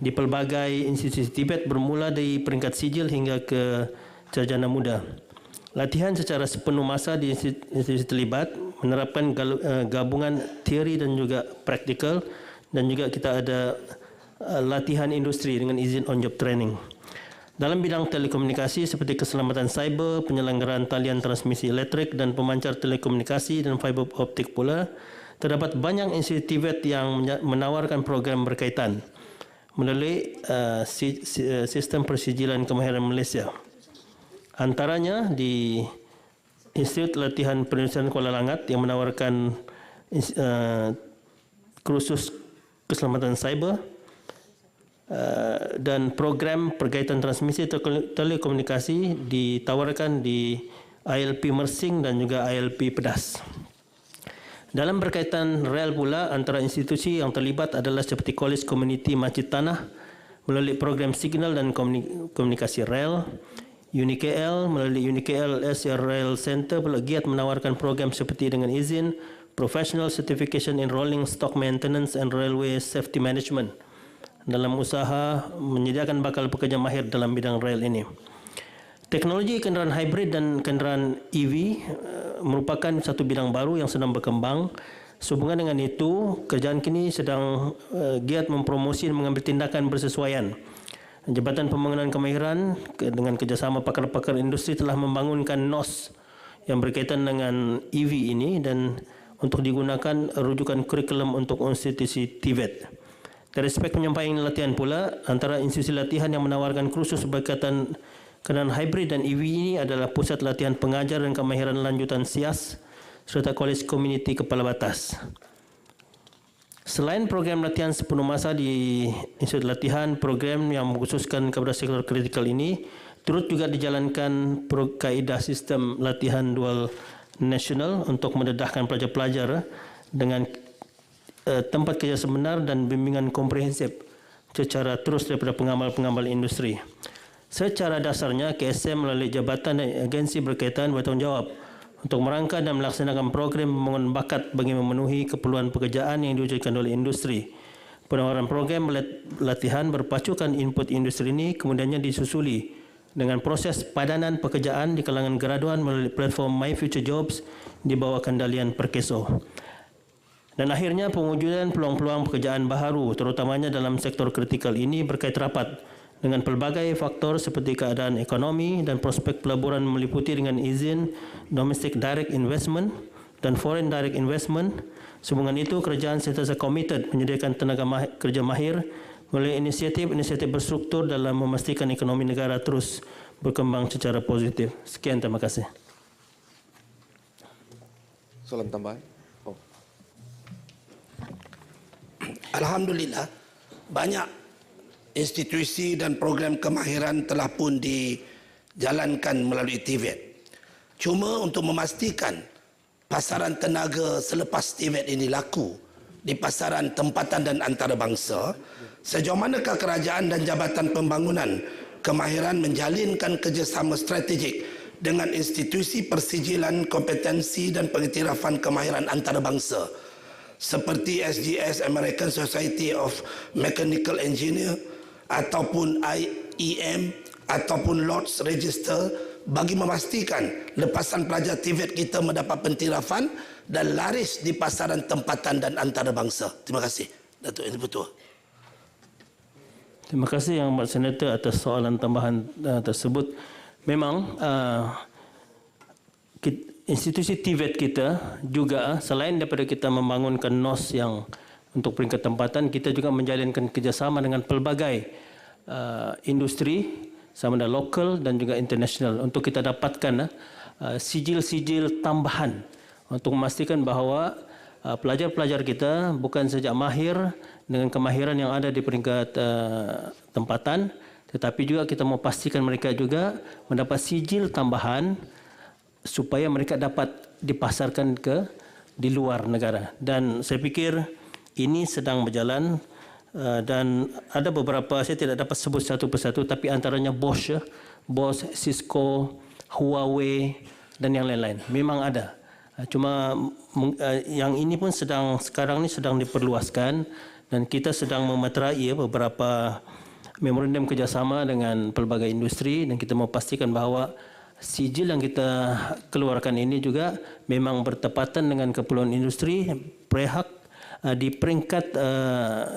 di pelbagai institusi Tibet bermula dari peringkat sijil hingga ke sarjana muda. Latihan secara sepenuh masa di institusi terlibat menerapkan gabungan teori dan juga praktikal, dan juga kita ada latihan industri dengan izin on job training. Dalam bidang telekomunikasi seperti keselamatan cyber, penyelenggaraan talian transmisi elektrik dan pemancar telekomunikasi dan fiber optik pula, terdapat banyak institusi Tibet yang menawarkan program berkaitan melalui sistem persijilan kemahiran Malaysia. Antaranya di Institut Latihan Perindustrian Kuala Langat yang menawarkan kursus keselamatan cyber dan program perkaitan transmisi telekomunikasi ditawarkan di ILP Mersing dan juga ILP Pedas. Dalam berkaitan rel pula, antara institusi yang terlibat adalah seperti Kolej Komuniti Masjid Tanah melalui program signal dan komunikasi rel, UniKL melalui UniKL Asia Rail Center pula giat menawarkan program seperti dengan izin, Professional Certification in Rolling Stock Maintenance and Railway Safety Management dalam usaha menyediakan bakal pekerja mahir dalam bidang rel ini. Teknologi kenderaan hybrid dan kenderaan EV merupakan satu bidang baru yang sedang berkembang. Sehubungan dengan itu, kerajaan kini sedang giat mempromosi dan mengambil tindakan bersesuaian. Jabatan Pembangunan Kemahiran dengan kerjasama pakar-pakar industri telah membangunkan NOS yang berkaitan dengan EV ini dan untuk digunakan rujukan kurikulum untuk institusi TVET. Dari aspek penyampaian latihan pula, antara institusi latihan yang menawarkan kursus berkaitan kenderaan hybrid dan EV ini adalah Pusat Latihan Pengajar dan Kemahiran Lanjutan SIAS serta Kolej Komuniti Kepala Batas. Selain program latihan sepenuh masa di institusi latihan, program yang mengkhususkan kepada sektor kritikal ini turut juga dijalankan kaedah sistem latihan dual nasional untuk mendedahkan pelajar-pelajar dengan tempat kerja sebenar dan bimbingan komprehensif secara terus daripada pengamal-pengamal industri. Secara dasarnya, KSM melalui jabatan dan agensi berkaitan bertanggungjawab untuk merangka dan melaksanakan program pembangunan bakat bagi memenuhi keperluan pekerjaan yang diwujudkan oleh industri. Penawaran program latihan berpacukan input industri ini kemudiannya disusuli dengan proses padanan pekerjaan di kalangan graduan melalui platform My Future Jobs di bawah kendalian Perkeso. Dan akhirnya pengujudan peluang-peluang pekerjaan baharu terutamanya dalam sektor kritikal ini berkait rapat dengan pelbagai faktor seperti keadaan ekonomi dan prospek pelaburan meliputi dengan izin domestic direct investment dan foreign direct investment. Sehubungan itu, kerajaan sentiasa komited menyediakan tenaga kerja mahir melalui inisiatif-inisiatif berstruktur dalam memastikan ekonomi negara terus berkembang secara positif. Sekian, terima kasih. Soalan tambahan. Alhamdulillah, banyak institusi dan program kemahiran telah pun dijalankan melalui TVET. Cuma untuk memastikan pasaran tenaga selepas TVET ini laku di pasaran tempatan dan antarabangsa, sejauh manakah kerajaan dan Jabatan Pembangunan Kemahiran menjalinkan kerjasama strategik dengan institusi persijilan kompetensi dan pengiktirafan kemahiran antarabangsa seperti SGS, American Society of Mechanical Engineer, ataupun IEM ataupun Lords Register bagi memastikan lepasan pelajar TVET kita mendapat pentirafan dan laris di pasaran tempatan dan antarabangsa. Terima kasih, Datuk Yang Dipertua. Terima kasih Yang Amat Senator atas soalan tambahan tersebut. Memang institusi TVET kita juga selain daripada kita membangunkan NOS yang untuk peringkat tempatan, kita juga menjalinkan kerjasama dengan pelbagai industri sama ada lokal dan juga internasional untuk kita dapatkan sijil-sijil tambahan untuk memastikan bahawa pelajar-pelajar kita bukan saja mahir dengan kemahiran yang ada di peringkat tempatan, tetapi juga kita mau pastikan mereka juga mendapat sijil tambahan supaya mereka dapat dipasarkan di luar negara. Dan saya pikir ini sedang berjalan dan ada beberapa, saya tidak dapat sebut satu persatu, tapi antaranya Bosch, Cisco, Huawei dan yang lain-lain. Memang ada. Cuma yang ini pun sekarang ini sedang diperluaskan dan kita sedang memeterai beberapa memorandum kerjasama dengan pelbagai industri dan kita mau pastikan bahawa sijil yang kita keluarkan ini juga memang bertepatan dengan keperluan industri, berhak di peringkat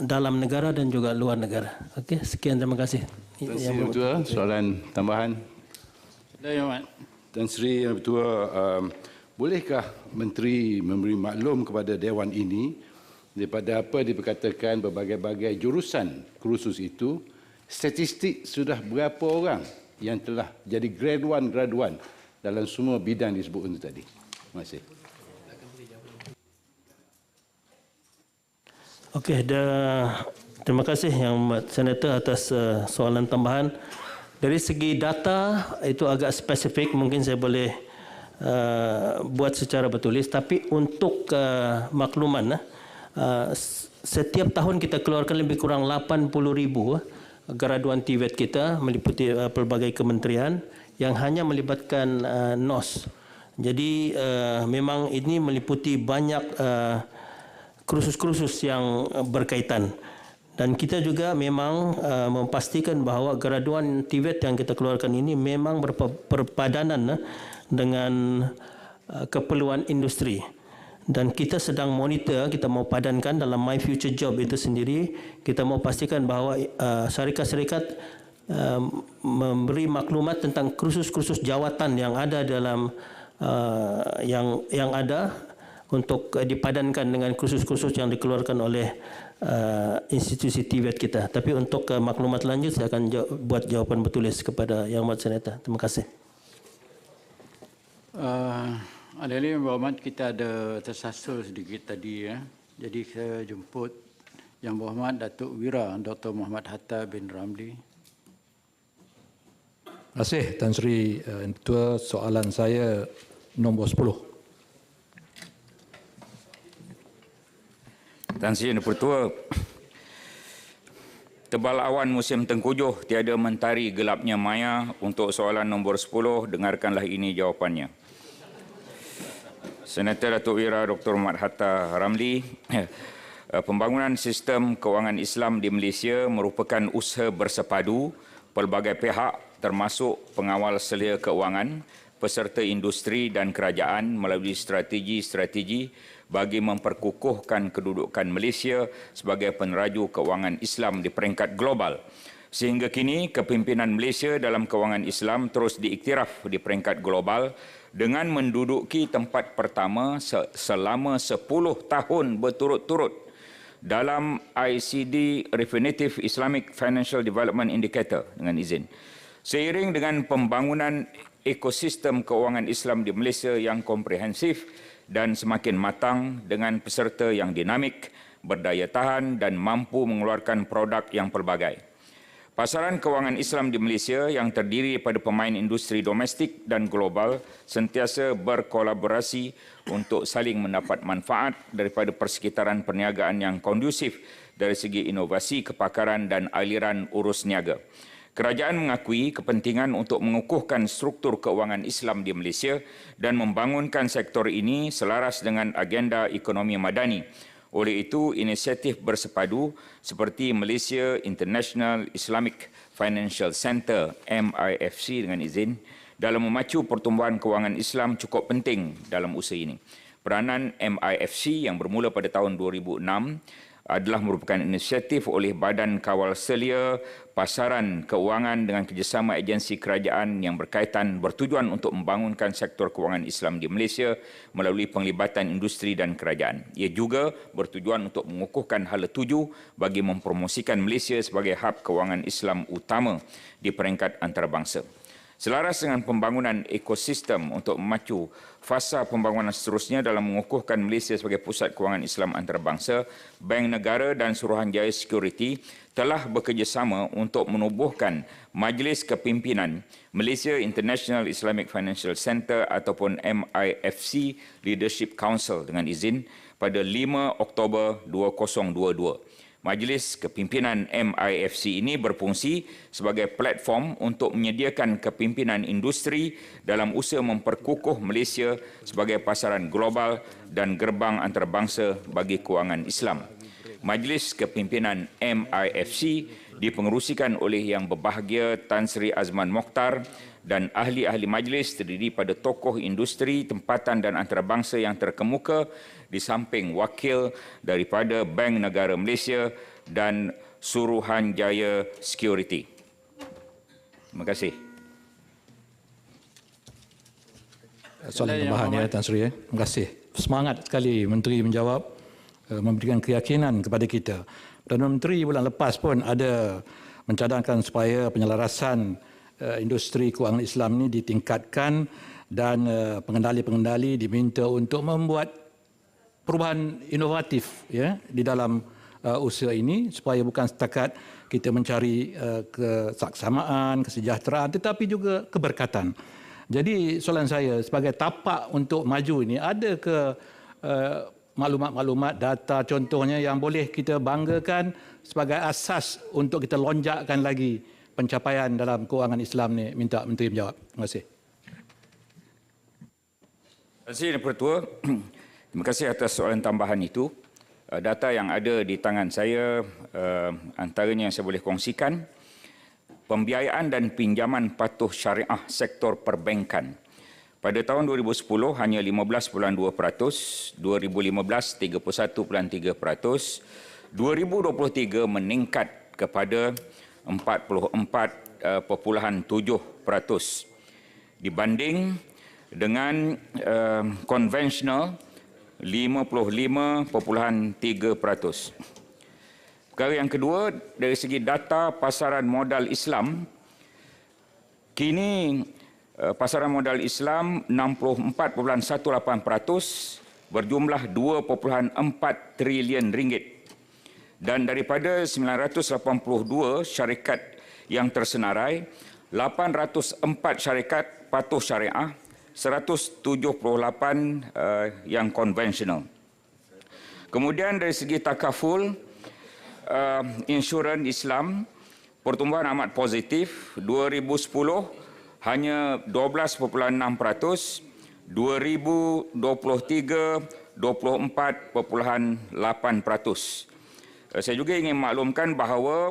dalam negara dan juga luar negara. Okey, sekian, terima kasih. Terima kasih, Ketua. Soalan tambahan. Tan Sri Yang Ketua, bolehkah Menteri memberi maklum kepada Dewan ini daripada apa diperkatakan berbagai-bagai jurusan kursus itu, statistik sudah berapa orang yang telah jadi graduan dalam semua bidang disebut itu tadi? Terima kasih. Okey, terima kasih Yang Amat Senator atas soalan tambahan. Dari segi data itu agak spesifik, mungkin saya boleh buat secara bertulis, tapi untuk makluman, setiap tahun kita keluarkan lebih kurang 80,000 graduan TVET kita meliputi pelbagai kementerian yang hanya melibatkan NOS. Jadi memang ini meliputi banyak kursus-kursus yang berkaitan. Dan kita juga memang memastikan bahawa graduan TVET yang kita keluarkan ini memang berpadanan dengan keperluan industri. Dan kita sedang monitor, kita mau padankan dalam My Future Job itu sendiri, kita mau pastikan bahawa syarikat-syarikat memberi maklumat tentang kursus-kursus jawatan yang ada dalam yang ada untuk dipadankan dengan kursus-kursus yang dikeluarkan oleh institusi TVET kita. Tapi untuk maklumat lanjut saya akan buat jawapan bertulis kepada Yang Amat Senator. Terima kasih. Ahli yang berhormat, kita ada tersasul sedikit tadi ya. Jadi saya jemput Yang Berhormat Datuk Wira Dr. Muhammad Hatta bin Ramli. Terima kasih Tan Sri Ketua. Soalan saya nombor 10. Tan Sri Ketua, tebal awan musim tengkujuh tiada mentari gelapnya maya. Untuk soalan nombor 10, dengarkanlah ini jawapannya. Senator Datuk Wira Dr. Muhammad Hatta Ramli, pembangunan sistem kewangan Islam di Malaysia merupakan usaha bersepadu pelbagai pihak termasuk pengawal selia kewangan, peserta industri dan kerajaan melalui strategi-strategi bagi memperkukuhkan kedudukan Malaysia sebagai peneraju kewangan Islam di peringkat global. Sehingga kini, kepimpinan Malaysia dalam kewangan Islam terus diiktiraf di peringkat global dengan menduduki tempat pertama selama 10 tahun berturut-turut dalam ICD Refinitiv Islamic Financial Development Indicator dengan izin. Seiring dengan pembangunan ekosistem kewangan Islam di Malaysia yang komprehensif dan semakin matang dengan peserta yang dinamik, berdaya tahan dan mampu mengeluarkan produk yang pelbagai. Pasaran kewangan Islam di Malaysia yang terdiri daripada pemain industri domestik dan global sentiasa berkolaborasi untuk saling mendapat manfaat daripada persekitaran perniagaan yang kondusif dari segi inovasi, kepakaran dan aliran urus niaga. Kerajaan mengakui kepentingan untuk mengukuhkan struktur kewangan Islam di Malaysia dan membangunkan sektor ini selaras dengan agenda ekonomi madani. Oleh itu, inisiatif bersepadu seperti Malaysia International Islamic Financial Center MIFC dengan izin dalam memacu pertumbuhan kewangan Islam cukup penting dalam usaha ini. Peranan MIFC yang bermula pada tahun 2006 adalah merupakan inisiatif oleh Badan Kawal Selia Pasaran Keuangan dengan kerjasama agensi kerajaan yang berkaitan bertujuan untuk membangunkan sektor kewangan Islam di Malaysia melalui penglibatan industri dan kerajaan. Ia juga bertujuan untuk mengukuhkan hala tuju bagi mempromosikan Malaysia sebagai hub kewangan Islam utama di peringkat antarabangsa. Selaras dengan pembangunan ekosistem untuk memacu fasa pembangunan seterusnya dalam mengukuhkan Malaysia sebagai pusat kewangan Islam antarabangsa, Bank Negara dan Suruhanjaya Security telah bekerjasama untuk menubuhkan Majlis Kepimpinan Malaysia International Islamic Financial Center ataupun MIFC Leadership Council dengan izin pada 5 Oktober 2022. Majlis Kepimpinan MIFC ini berfungsi sebagai platform untuk menyediakan kepimpinan industri dalam usaha memperkukuh Malaysia sebagai pasaran global dan gerbang antarabangsa bagi kewangan Islam. Majlis Kepimpinan MIFC dipengerusikan oleh Yang Berbahagia Tan Sri Azman Mokhtar dan ahli-ahli majlis terdiri pada tokoh industri, tempatan dan antarabangsa yang terkemuka di samping wakil daripada Bank Negara Malaysia dan Suruhanjaya Security. Terima kasih. Soalan tambahan ya Tan Sri. Terima kasih. Semangat sekali Menteri menjawab, memberikan keyakinan kepada kita. Perdana Menteri bulan lepas pun ada mencadangkan supaya penyelarasan industri kewangan Islam ini ditingkatkan dan pengendali-pengendali diminta untuk membuat perubahan inovatif ya di dalam usaha ini supaya bukan setakat kita mencari kesaksamaan, kesejahteraan tetapi juga keberkatan. Jadi soalan saya sebagai tapak untuk maju ini, ada ke maklumat-maklumat, data contohnya yang boleh kita banggakan sebagai asas untuk kita lonjakkan lagi pencapaian dalam kewangan Islam ni? Minta Menteri menjawab. Terima kasih. Terima kasih, Pertua. Terima kasih atas soalan tambahan itu. Data yang ada di tangan saya, antaranya yang saya boleh kongsikan, pembiayaan dan pinjaman patuh syariah sektor perbankan. Pada tahun 2010 hanya 15.2%, 2015 31.3%, 2023 meningkat kepada 44.7% dibanding dengan konvensional 55.3%. Perkara yang kedua, dari segi data pasaran modal Islam, kini pasaran modal Islam 64.18% berjumlah 2.4 trilion ringgit. Dan daripada 982 syarikat yang tersenarai, 804 syarikat patuh syariah, 178 yang konvensional. Kemudian dari segi takaful, insurans Islam, pertumbuhan amat positif. 2010 hanya 12.6%, 2023 24.8%. Saya juga ingin maklumkan bahawa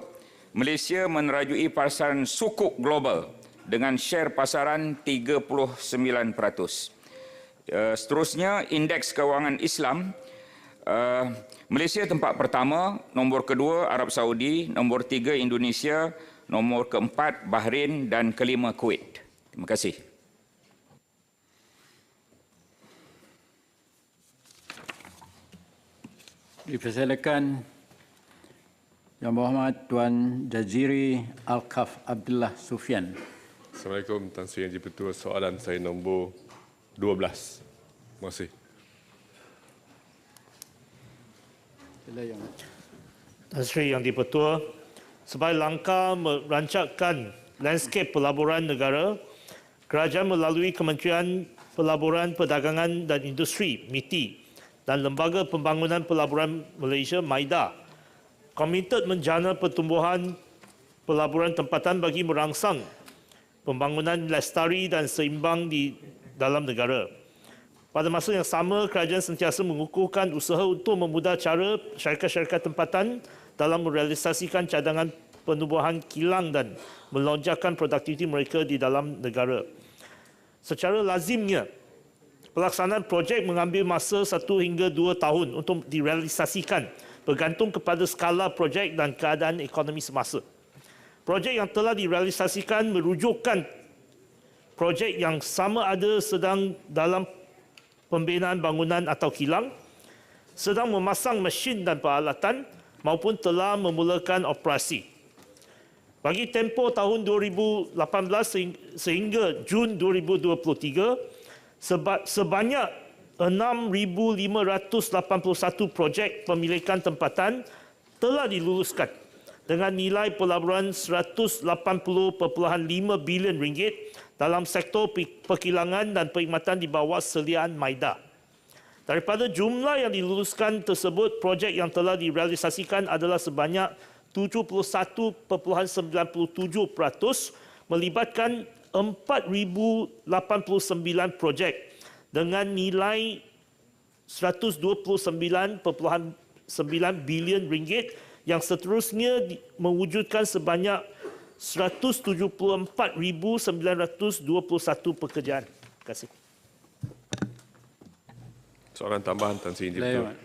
Malaysia menerajui pasaran sukuk global dengan share pasaran 39%. Seterusnya, indeks kewangan Islam, Malaysia tempat pertama, nombor kedua Arab Saudi, nombor tiga Indonesia, nombor keempat Bahrain dan kelima Kuwait. Terima kasih. Dipersilakan Yang Berhormat Tuan Jaziri Alkaf Abdullah Sufian. Assalamualaikum Tan Sri Yang Di-Pertua. Soalan saya nombor 12. Terima kasih. Tan Sri Yang Di-Pertua, sebagai langkah merancangkan landscape pelaburan negara, kerajaan melalui Kementerian Pelaburan, Perdagangan dan Industri (MITI) dan Lembaga Pembangunan Pelaburan Malaysia (MAIDA) komited menjana pertumbuhan pelaburan tempatan bagi merangsang pembangunan lestari dan seimbang di dalam negara. Pada masa yang sama, kerajaan sentiasa mengukuhkan usaha untuk memudah cara syarikat-syarikat tempatan dalam merealisasikan cadangan penubuhan kilang dan melonjakkan produktiviti mereka di dalam negara. Secara lazimnya, pelaksanaan projek mengambil masa 1 hingga 2 tahun untuk direalisasikan, bergantung kepada skala projek dan keadaan ekonomi semasa. Projek yang telah direalisasikan merujukkan projek yang sama ada sedang dalam pembinaan bangunan atau kilang, sedang memasang mesin dan peralatan maupun telah memulakan operasi. Bagi tempoh tahun 2018 sehingga Jun 2023, sebanyak 6,581 projek pemilikan tempatan telah diluluskan dengan nilai pelaburan 180.5 bilion ringgit dalam sektor perkilangan dan perkhidmatan di bawah seliaan MAIDA. Daripada jumlah yang diluluskan tersebut, projek yang telah direalisasikan adalah sebanyak 71.97%, melibatkan 4,089 projek dengan nilai 129.9 bilion ringgit yang seterusnya mewujudkan sebanyak 174,921 pekerjaan. Terima kasih. Soalan tambahan Tan Sri Yang Di-Pertua.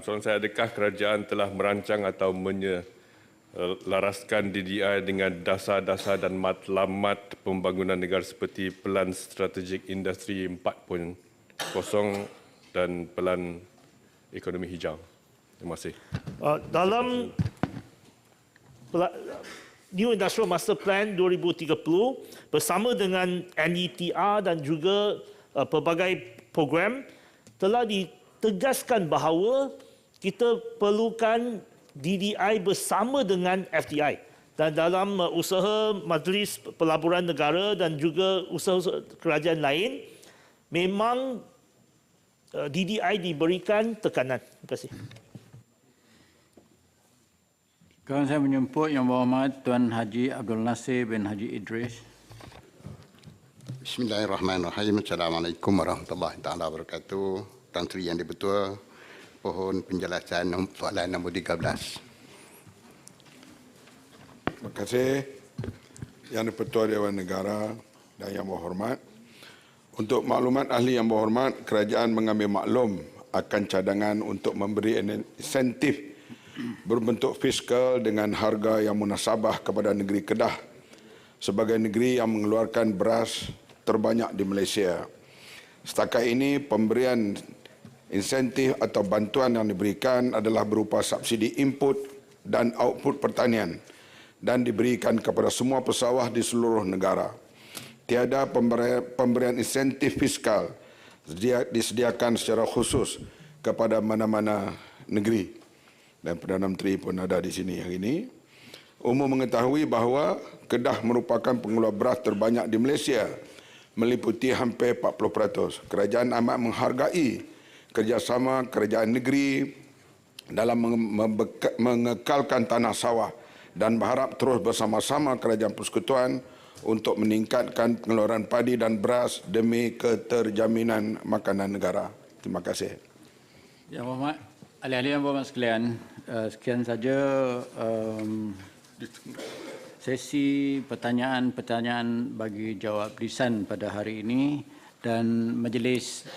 Soalan saya, adakah kerajaan telah merancang atau menyelaraskan DDI dengan dasar-dasar dan matlamat pembangunan negara seperti Pelan Strategik Industri 4.0 dan Pelan Ekonomi Hijau? Terima kasih. Dalam New Industrial Master Plan 2030 bersama dengan NETR dan juga pelbagai program telah ditegaskan bahawa kita perlukan DDI bersama dengan FDI. Dan dalam usaha Majlis Pelaburan Negara dan juga usaha kerajaan lain, memang DDI diberikan tekanan. Terima kasih. Sekarang saya menjemput Yang Berhormat Tuan Haji Abdul Nasir bin Haji Idris. Bismillahirrahmanirrahim. Assalamualaikum warahmatullahi taala wabarakatuh. Tan Sri Yang Dipertua, mohon penjelasan soalan nombor 13. Terima kasih Yang Dipertua Dewan Negara dan Yang Berhormat. Untuk maklumat ahli Yang Berhormat, kerajaan mengambil maklum akan cadangan untuk memberi insentif berbentuk fiskal dengan harga yang munasabah kepada negeri Kedah sebagai negeri yang mengeluarkan beras terbanyak di Malaysia. Setakat ini, pemberian insentif atau bantuan yang diberikan adalah berupa subsidi input dan output pertanian dan diberikan kepada semua pesawah di seluruh negara. Tiada pemberian insentif fiskal disediakan secara khusus kepada mana-mana negeri. Dan Perdana Menteri pun ada di sini hari ini. Umum mengetahui bahawa Kedah merupakan pengeluar beras terbanyak di Malaysia, meliputi hampir 40%. Kerajaan amat menghargai kerjasama kerajaan negeri dalam mengekalkan tanah sawah dan berharap terus bersama-sama kerajaan persekutuan untuk meningkatkan pengeluaran padi dan beras demi keterjaminan makanan negara. Terima kasih. Yang Berhormat, ahli-ahli Yang Berhormat sekalian, sekian saja sesi pertanyaan-pertanyaan bagi jawab lisan pada hari ini, dan majlis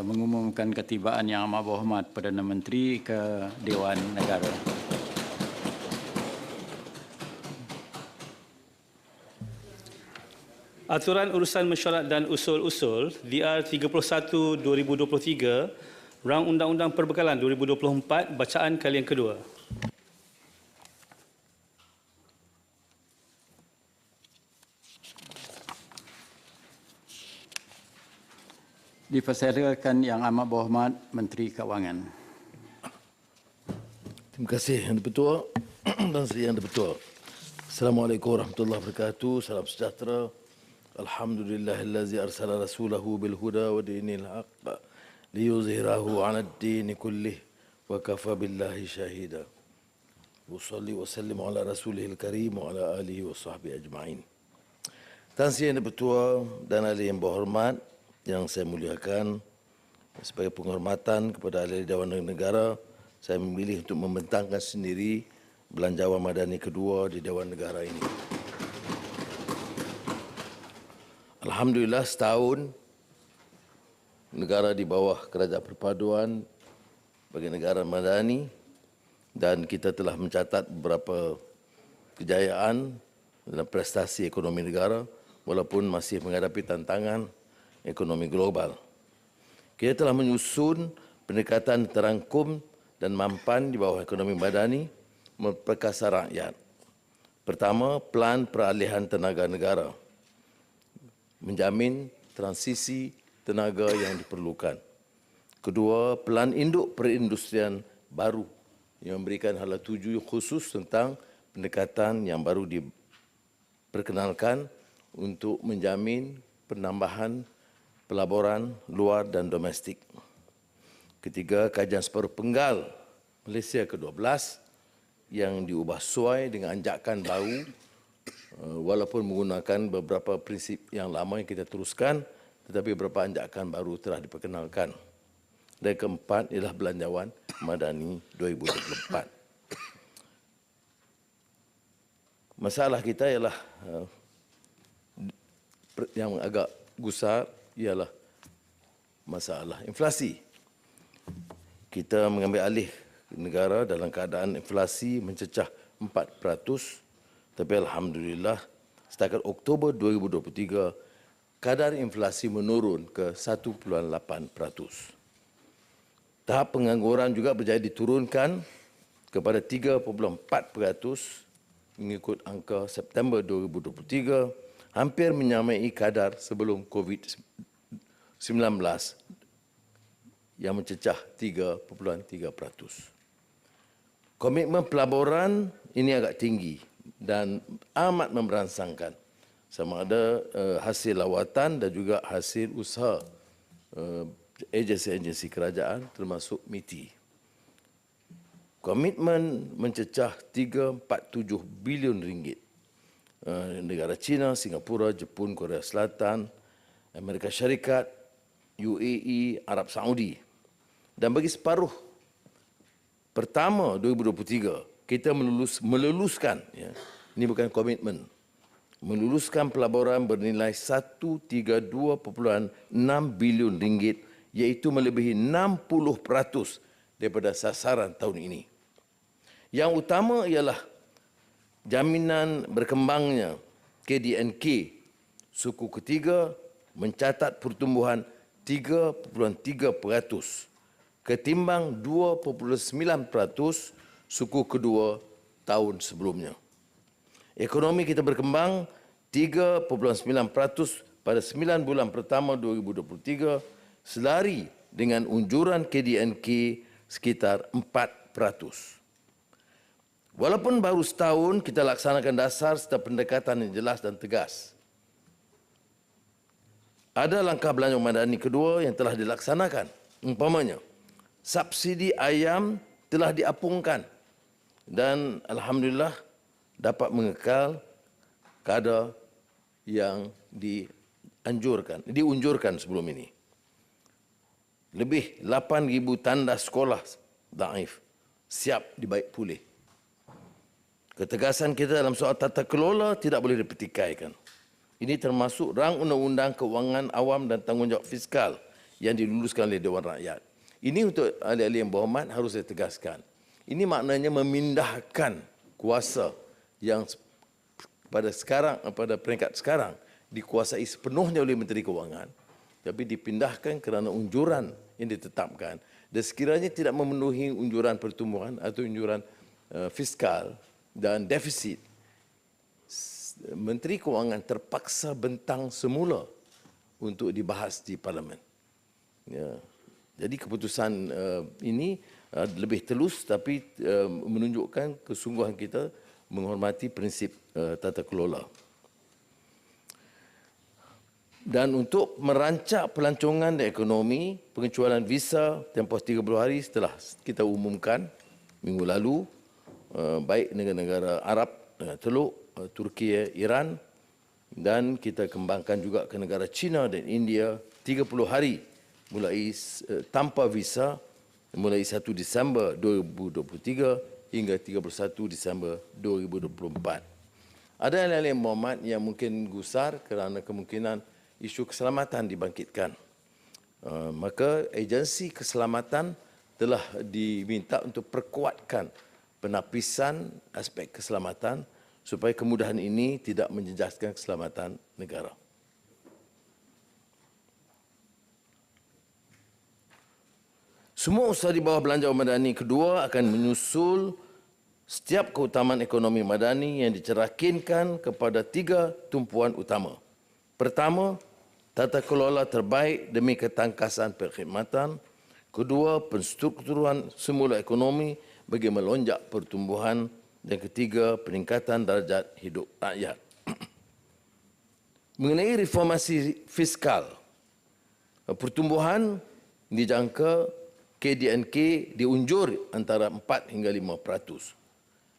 mengumumkan ketibaan Yang Amat Berhormat Perdana Menteri ke Dewan Negara. Aturan Urusan Mesyuarat dan Usul-Usul DR 31/2023 Rang Undang-Undang Perbekalan 2024, bacaan kali yang kedua. Dipersilakan Yang Amat Berhormat Menteri Keuangan. Terima kasih Yang Dipertua dan Sri Yang Dipertua. Assalamualaikum warahmatullahi wabarakatuh. Salam sejahtera. Alhamdulillahillazi arsala rasulahu bil huda wa dinil haqq liyuzhirahu 'ala ad-din kullih wa kafa billahi shahida. Wassalli wa sallim ala rasulihil karim wa ala alihi wa sahbihi ajma'in. Tan Sri Yang Dipertua dan ahli yang berhormat yang saya muliakan, sebagai penghormatan kepada ahli Dewan Negara, saya memilih untuk membentangkan sendiri belanjawan madani kedua di Dewan Negara ini. Alhamdulillah, setahun negara di bawah kerajaan perpaduan bagi negara madani, dan kita telah mencatat beberapa kejayaan dalam prestasi ekonomi negara walaupun masih menghadapi tantangan ekonomi global. Kita telah menyusun pendekatan terangkum dan mampan di bawah ekonomi madani memperkasa rakyat. Pertama, pelan peralihan tenaga negara, menjamin transisi tenaga yang diperlukan. Kedua, pelan induk perindustrian baru yang memberikan hala tuju khusus tentang pendekatan yang baru diperkenalkan untuk menjamin penambahan pelaburan luar dan domestik. Ketiga, kajian separuh penggal Malaysia ke-12 yang diubah sesuai dengan anjakan baru walaupun menggunakan beberapa prinsip yang lama yang kita teruskan, tetapi beberapa anjakan baru telah diperkenalkan. Dan keempat ialah belanjawan madani 2024. Masalah kita ialah yang agak gusar ialah masalah inflasi. Kita mengambil alih negara dalam keadaan inflasi mencecah 4%, tapi alhamdulillah setakat Oktober 2023 kadar inflasi menurun ke 1.8%. Tahap pengangguran juga berjaya diturunkan kepada 3.4% mengikut angka September 2023, hampir menyamai kadar sebelum COVID-19 yang mencecah 3.3%. Komitmen pelaburan ini agak tinggi, dan amat memberansangkan, sama ada hasil lawatan dan juga hasil usaha agensi-agensi kerajaan termasuk MITI. Komitmen mencecah 347 bilion ringgit. Negara China, Singapura, Jepun, Korea Selatan, Amerika Syarikat, UAE, Arab Saudi. Dan bagi separuh pertama 2023, kita meluluskan, ya, ini bukan komitmen, meluluskan pelaburan bernilai 132.6 bilion ringgit, iaitu melebihi 60% daripada sasaran tahun ini. Yang utama ialah jaminan berkembangnya KDNK suku ketiga mencatat pertumbuhan 3.3% ketimbang 2.9% suku kedua tahun sebelumnya. Ekonomi kita berkembang 3.9% pada 9 bulan pertama 2023 selari dengan unjuran KDNK sekitar 4%. Walaupun baru setahun, kita laksanakan dasar serta pendekatan yang jelas dan tegas. Ada langkah belanja madani kedua yang telah dilaksanakan. Umpamanya, subsidi ayam telah diapungkan dan alhamdulillah dapat mengekal kadar yang diunjurkan sebelum ini. Lebih 8,000 tanda sekolah daif siap dibaik pulih. Ketegasan kita dalam soal tata kelola tidak boleh dipertikaikan. Ini termasuk rang undang-undang keuangan awam dan tanggungjawab fiskal yang diluluskan oleh Dewan Rakyat. Ini untuk ahli-ahli yang berhormat harus saya tegaskan. Ini maknanya memindahkan kuasa yang pada peringkat sekarang dikuasai sepenuhnya oleh Menteri Keuangan, tapi dipindahkan kerana unjuran yang ditetapkan. Dan sekiranya tidak memenuhi unjuran pertumbuhan atau unjuran fiskal dan defisit, Menteri Keuangan terpaksa bentang semula untuk dibahas di Parlimen. Ya. Jadi keputusan ini lebih telus tapi menunjukkan kesungguhan kita menghormati prinsip tata kelola. Dan untuk merancak pelancongan ekonomi, pengecualian visa tempoh 30 hari setelah kita umumkan minggu lalu, baik negara-negara Arab, Teluk, Turki, Iran, dan kita kembangkan juga ke negara China dan India 30 hari mulai tanpa visa mulai 1 Disember 2023 hingga 31 Disember 2024. Ada hal-hal yang muhammad yang mungkin gusar kerana kemungkinan isu keselamatan dibangkitkan. Maka agensi keselamatan telah diminta untuk perkuatkan penapisan aspek keselamatan supaya kemudahan ini tidak menjejaskan keselamatan negara. Semua usaha di bawah belanja madani kedua akan menyusul setiap keutamaan ekonomi madani yang dicerahkinkan kepada 3 tumpuan utama. Pertama, tata kelola terbaik demi ketangkasan perkhidmatan. Kedua, penstrukturan semula ekonomi bagi melonjak pertumbuhan. Dan ketiga, peningkatan darjat hidup rakyat. Mengenai reformasi fiskal, pertumbuhan dijangka KDNK diunjur antara 4 hingga 5%.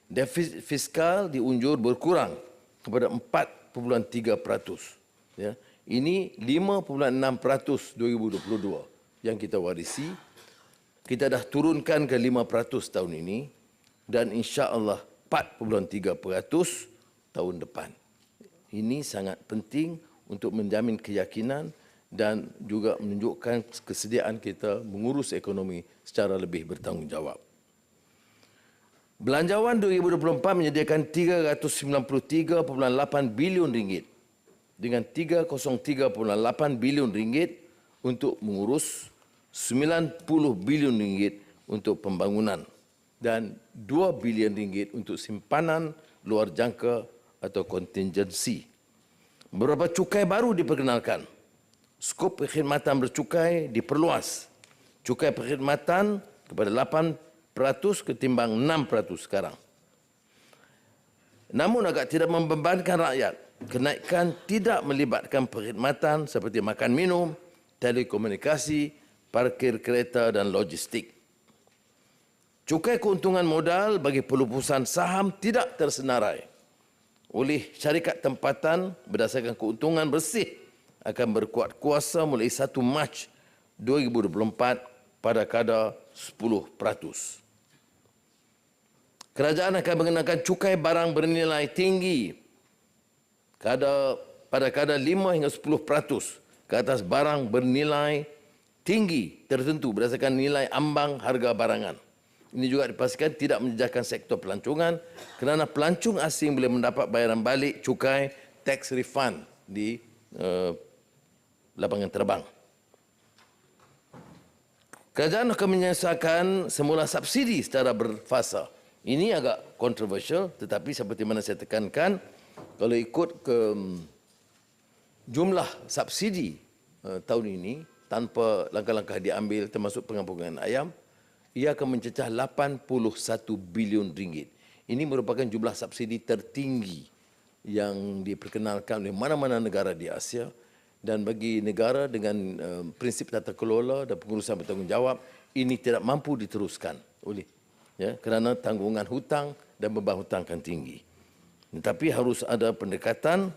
Defisit fiskal diunjur berkurang kepada 4.3%. Ya. Ini 5.6% 2022 yang kita warisi. Kita dah turunkan ke 5% tahun ini dan insya-Allah 4.3% tahun depan. Ini sangat penting untuk menjamin keyakinan dan juga menunjukkan kesediaan kita mengurus ekonomi secara lebih bertanggungjawab. Belanjawan 2024 menyediakan 393.8 bilion ringgit dengan 303.8 bilion ringgit untuk mengurus 90 bilion ringgit untuk pembangunan dan 2 bilion ringgit untuk simpanan luar jangka atau kontingensi. Beberapa cukai baru diperkenalkan. Skop perkhidmatan bercukai diperluas. Cukai perkhidmatan kepada 8% ketimbang 6% sekarang. namun agak tidak membebankan rakyat. Kenaikan tidak melibatkan perkhidmatan seperti makan minum, telekomunikasi, parkir kereta dan logistik. Cukai keuntungan modal bagi pelupusan saham tidak tersenarai oleh syarikat tempatan berdasarkan keuntungan bersih akan berkuat kuasa mulai 1 Mac 2024 pada kadar 10%. Kerajaan akan mengenakan cukai barang bernilai tinggi pada kadar 5 hingga 10% ke atas barang bernilai tinggi tertentu berdasarkan nilai ambang harga barangan. Ini juga dipastikan tidak menjejaskan sektor pelancongan kerana pelancong asing boleh mendapat bayaran balik cukai tax refund di lapangan terbang. Kerajaan akan menyelesaikan semula subsidi secara berfasa. Ini agak kontroversial, tetapi seperti mana saya tekankan, kalau ikut ke jumlah subsidi tahun ini tanpa langkah-langkah diambil termasuk pengampungan ayam, ia akan mencecah 81 bilion ringgit. Ini merupakan jumlah subsidi tertinggi yang diperkenalkan oleh mana-mana negara di Asia, dan bagi negara dengan prinsip tata kelola dan pengurusan bertanggungjawab, ini tidak mampu diteruskan oleh kerana tanggungan hutang dan beban hutang akan tinggi. Tetapi harus ada pendekatan,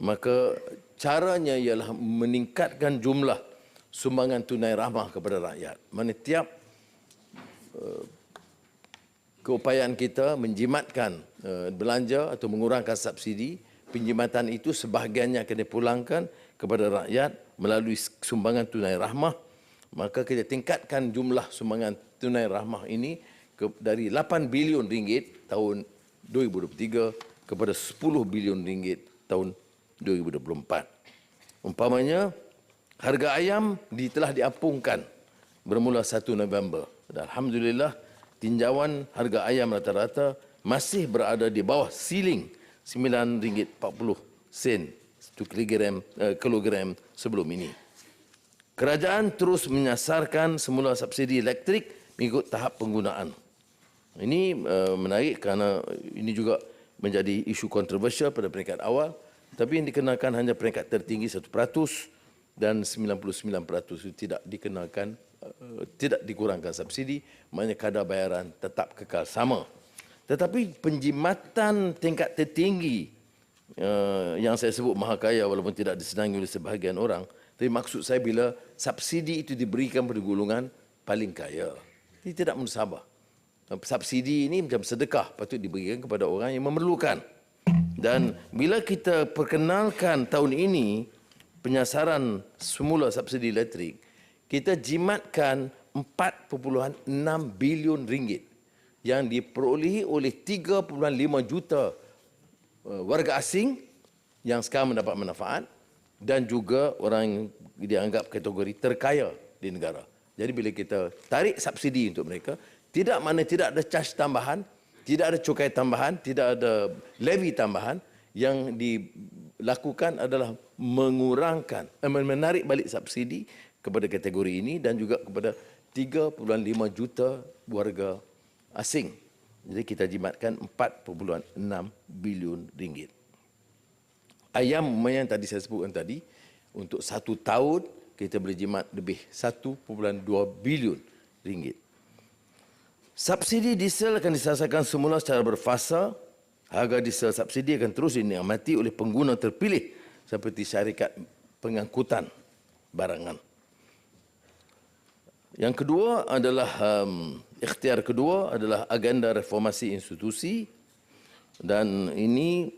maka caranya ialah meningkatkan jumlah sumbangan tunai rahmah kepada rakyat. Mana tiap keupayaan kita menjimatkan belanja atau mengurangkan subsidi, penjimatan itu sebahagiannya akan dipulangkan kepada rakyat melalui sumbangan tunai rahmah. Maka kita tingkatkan jumlah sumbangan tunai rahmah ini dari 8 bilion ringgit tahun 2023 kepada 10 bilion ringgit tahun 2024. Umpamanya, harga ayam telah diapungkan bermula 1 November. Dan Alhamdulillah, tinjauan harga ayam rata-rata masih berada di bawah ceiling RM9.40 satu kilogram sebelum ini. Kerajaan terus menyasarkan semula subsidi elektrik mengikut tahap penggunaan. Ini menarik kerana ini juga menjadi isu kontroversial pada peringkat awal, tapi yang dikenakan hanya peringkat tertinggi 1% dan 99% itu tidak dikenakan, tidak dikurangkan subsidi, maknanya kadar bayaran tetap kekal sama. Tetapi penjimatan tingkat tertinggi yang saya sebut mahakaya walaupun tidak disenangi oleh sebahagian orang, tapi maksud saya bila subsidi itu diberikan pada golongan paling kaya, ini tidak musabah. Subsidi ini macam sedekah, patut diberikan kepada orang yang memerlukan. Dan bila kita perkenalkan tahun ini penyasaran semula subsidi elektrik, kita jimatkan 4.6 bilion ringgit yang diperolehi oleh 3.5 juta warga asing yang sekarang mendapat manfaat dan juga orang yang dianggap kategori terkaya di negara. Jadi bila kita tarik subsidi untuk mereka, tidak ada charge tambahan, tidak ada cukai tambahan, tidak ada levy tambahan. Yang dilakukan adalah mengurangkan, menarik balik subsidi kepada kategori ini dan juga kepada 3.5 juta warga asing. Jadi kita jimatkan 4.6 bilion ringgit. Ayam yang tadi saya sebutkan tadi, untuk 1 tahun kita boleh jimat lebih 1.2 bilion ringgit. Subsidi diesel akan diselesaikan semula secara berfasa. Harga diesel subsidi akan terus dinikmati oleh pengguna terpilih seperti syarikat pengangkutan barangan. Yang kedua adalah ikhtiar kedua adalah agenda reformasi institusi, dan ini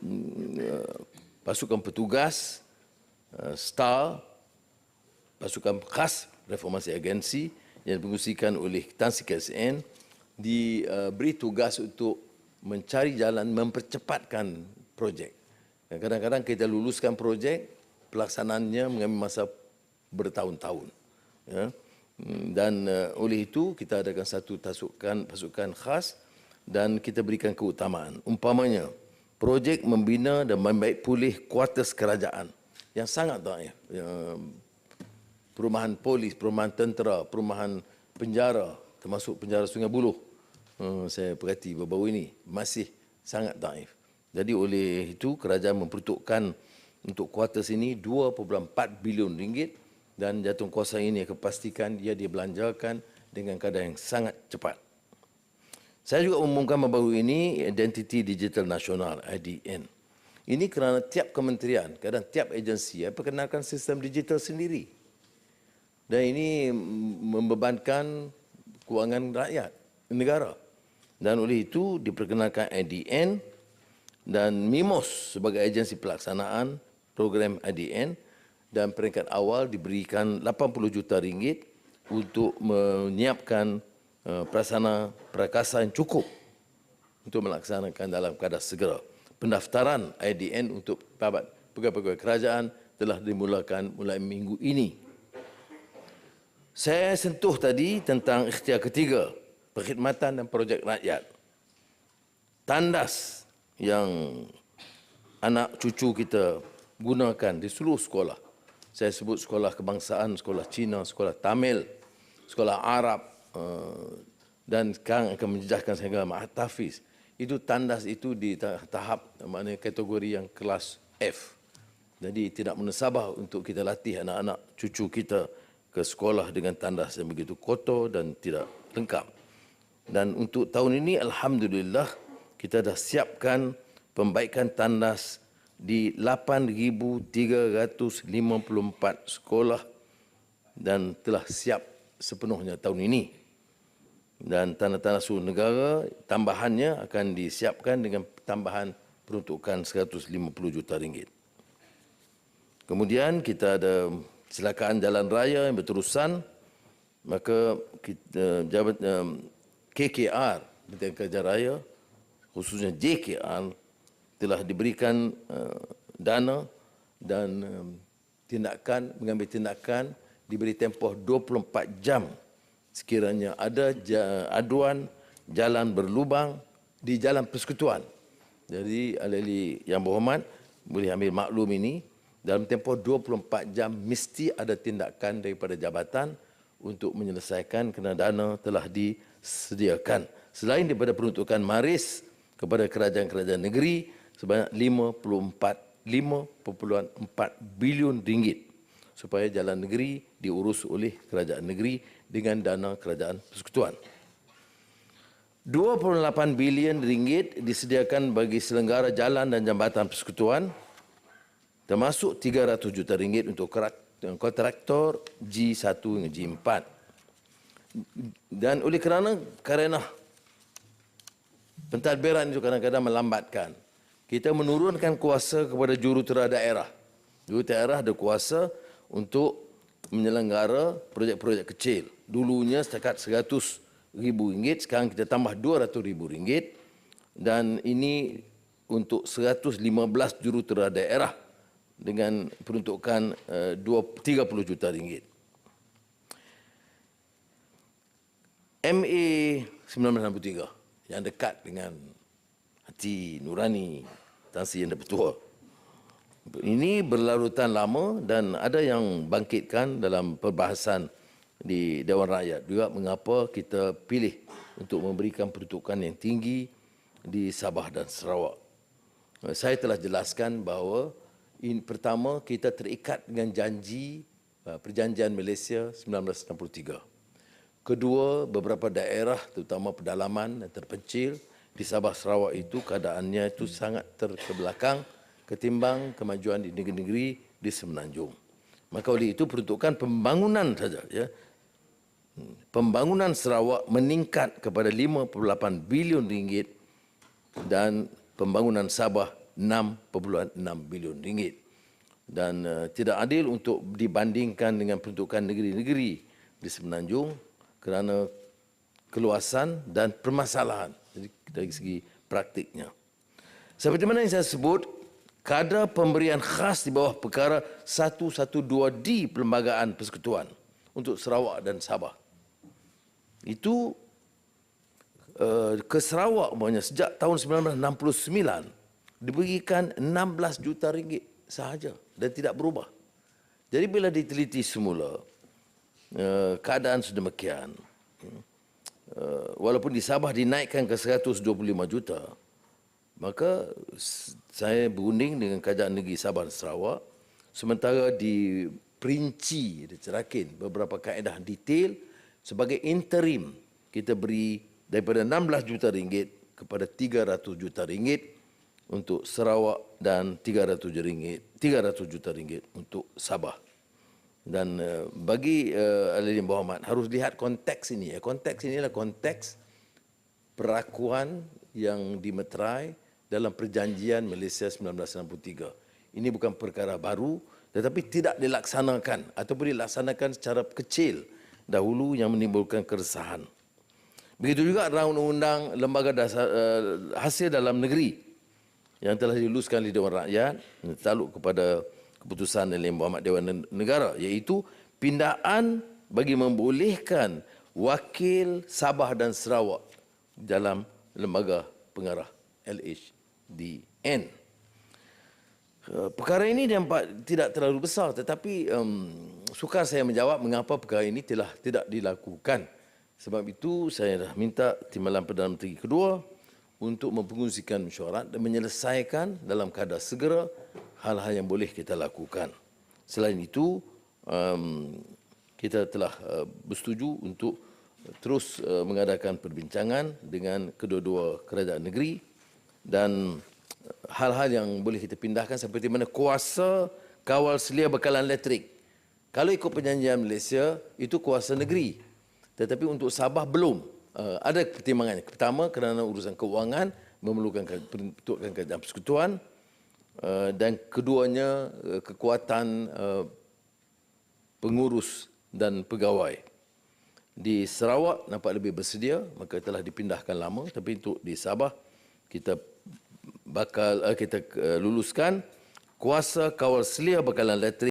pasukan petugas STAR, pasukan khas reformasi agensi yang dipengusikan oleh Tan Sri KSN, diberi tugas untuk mencari jalan mempercepatkan projek. Kadang-kadang kita luluskan projek, pelaksanaannya mengambil masa bertahun-tahun. Ya. Dan oleh itu kita adakan satu pasukan khas dan kita berikan keutamaan. Umpamanya, projek membina dan membaik pulih kuartus kerajaan yang sangat daif. Perumahan polis, perumahan tentera, perumahan penjara, termasuk penjara Sungai Buloh. Saya perhati baru-baru ini masih sangat daif. Jadi oleh itu kerajaan memperuntukkan untuk kuartus ini 2.4 bilion ringgit dan jawatankuasa ini akan pastikan ia dibelanjakan dengan kadar yang sangat cepat. Saya juga umumkan baru ini Identiti Digital Nasional IDN. Ini kerana tiap kementerian, kadang tiap agensi perkenalkan sistem digital sendiri. Dan ini membebankan kewangan rakyat, negara. Dan oleh itu diperkenalkan IDN dan MIMOS sebagai agensi pelaksanaan program IDN dan peringkat awal diberikan 80 juta ringgit untuk menyiapkan prasarana prakasa yang cukup untuk melaksanakan dalam keadaan segera. Pendaftaran IDN untuk pegawai-pegawai kerajaan telah dimulakan mulai minggu ini. Saya sentuh tadi tentang ikhtiar ketiga, perkhidmatan dan projek rakyat. Tandas yang anak cucu kita gunakan di seluruh sekolah. Saya sebut sekolah kebangsaan, sekolah Cina, sekolah Tamil, sekolah Arab dan sekarang akan menjejaskan sehingga Mahat Tafiz. Itu tandas itu di tahap mana kategori yang kelas F. Jadi tidak menasabah untuk kita latih anak-anak cucu kita ke sekolah dengan tandas yang begitu kotor dan tidak lengkap. Dan untuk tahun ini alhamdulillah kita dah siapkan pembaikan tandas di 8,354 sekolah dan telah siap sepenuhnya tahun ini. Dan tandas seluruh negara tambahannya akan disiapkan dengan tambahan peruntukan 150 juta ringgit. Kemudian kita ada kecelakaan jalan raya yang berterusan, maka kita, KKR, Bintang Kerja Raya, khususnya JKR, telah diberikan dana dan mengambil tindakan, diberi tempoh 24 jam sekiranya ada aduan jalan berlubang di jalan persekutuan. Jadi ahli yang berhormat boleh ambil maklum ini, dalam tempoh 24 jam mesti ada tindakan daripada jabatan untuk menyelesaikan kerana dana telah disediakan. Selain daripada peruntukan maris kepada kerajaan-kerajaan negeri sebanyak 5.4 bilion ringgit supaya jalan negeri diurus oleh kerajaan negeri dengan dana kerajaan persekutuan. 28 bilion ringgit disediakan bagi selenggara jalan dan jambatan persekutuan, termasuk 300 juta ringgit untuk kontraktor G1 hingga G4. Dan oleh kerana pentadbiran itu kadang-kadang melambatkan, kita menurunkan kuasa kepada jurutera daerah. Jurutera daerah ada kuasa untuk menyelenggara projek-projek kecil. Dulunya setakat RM100,000, sekarang kita tambah RM200,000 dan ini untuk 115 jurutera daerah dengan peruntukan 30 juta ringgit. MA 1963 yang dekat dengan hati nurani Tan Sri Yang Di-Pertua. Ini berlarutan lama dan ada yang bangkitkan dalam perbahasan di Dewan Rakyat juga mengapa kita pilih untuk memberikan peruntukan yang tinggi di Sabah dan Sarawak. Saya telah jelaskan bahawa pertama, kita terikat dengan janji Perjanjian Malaysia 1963. Kedua, beberapa daerah terutama pedalaman dan terpencil di Sabah Sarawak itu keadaannya itu sangat terbelakang ketimbang kemajuan di negeri-negeri di Semenanjung. Maka oleh itu peruntukan pembangunan saja, ya. Pembangunan Sarawak meningkat kepada 5.8 bilion ringgit dan pembangunan Sabah 6.6 bilion ringgit. Dan tidak adil untuk dibandingkan dengan peruntukan negeri-negeri di Semenanjung kerana keluasan dan permasalahan dari segi praktiknya. Seperti mana yang saya sebut, kadar pemberian khas di bawah perkara 112D Perlembagaan Persekutuan untuk Sarawak dan Sabah. Itu ke Sarawak sejak tahun 1969 diberikan 16 juta ringgit sahaja dan tidak berubah. Jadi bila diteliti semula keadaan sedemikian, walaupun di Sabah dinaikkan ke 125 juta, Maka saya berunding dengan Kerajaan Negeri Sabah dan Sarawak, sementara diperinci, dicerakin beberapa kaedah detail sebagai interim kita beri daripada 16 juta ringgit kepada 300 juta ringgit untuk Sarawak dan 300 juta ringgit untuk Sabah. Dan bagi ahli yang berhormat harus lihat konteks ini. Konteks ini adalah konteks perakuan yang dimeterai dalam Perjanjian Malaysia 1963. Ini bukan perkara baru tetapi tidak dilaksanakan ataupun dilaksanakan secara kecil dahulu yang menimbulkan keresahan. Begitu juga undang-undang lembaga dasar hasil dalam negeri yang telah diluluskan oleh Dewan Rakyat takluk kepada keputusan Yang Berhormat Dewan Negara, iaitu pindaan bagi membolehkan wakil Sabah dan Sarawak dalam lembaga pengarah LHDN. Perkara ini nampak tidak terlalu besar, tetapi sukar saya menjawab mengapa perkara ini tidak dilakukan. Sebab itu saya dah minta Timbalan Perdana Menteri kedua untuk mempengusikan mesyuarat dan menyelesaikan dalam keadaan segera hal-hal yang boleh kita lakukan. Selain itu, kita telah bersetuju untuk terus mengadakan perbincangan dengan kedua-dua kerajaan negeri dan hal-hal yang boleh kita pindahkan seperti mana kuasa kawal selia bekalan elektrik. Kalau ikut perjanjian Malaysia, itu kuasa negeri. Tetapi untuk Sabah belum. Ada pertimbangannya. Pertama, kerana urusan keuangan memerlukan peruntukan kerajaan persekutuan dan keduanya kekuatan pengurus dan pegawai. Di Sarawak nampak lebih bersedia, maka telah dipindahkan lama, tapi untuk di Sabah kita luluskan kuasa kawal selia bekalan elektrik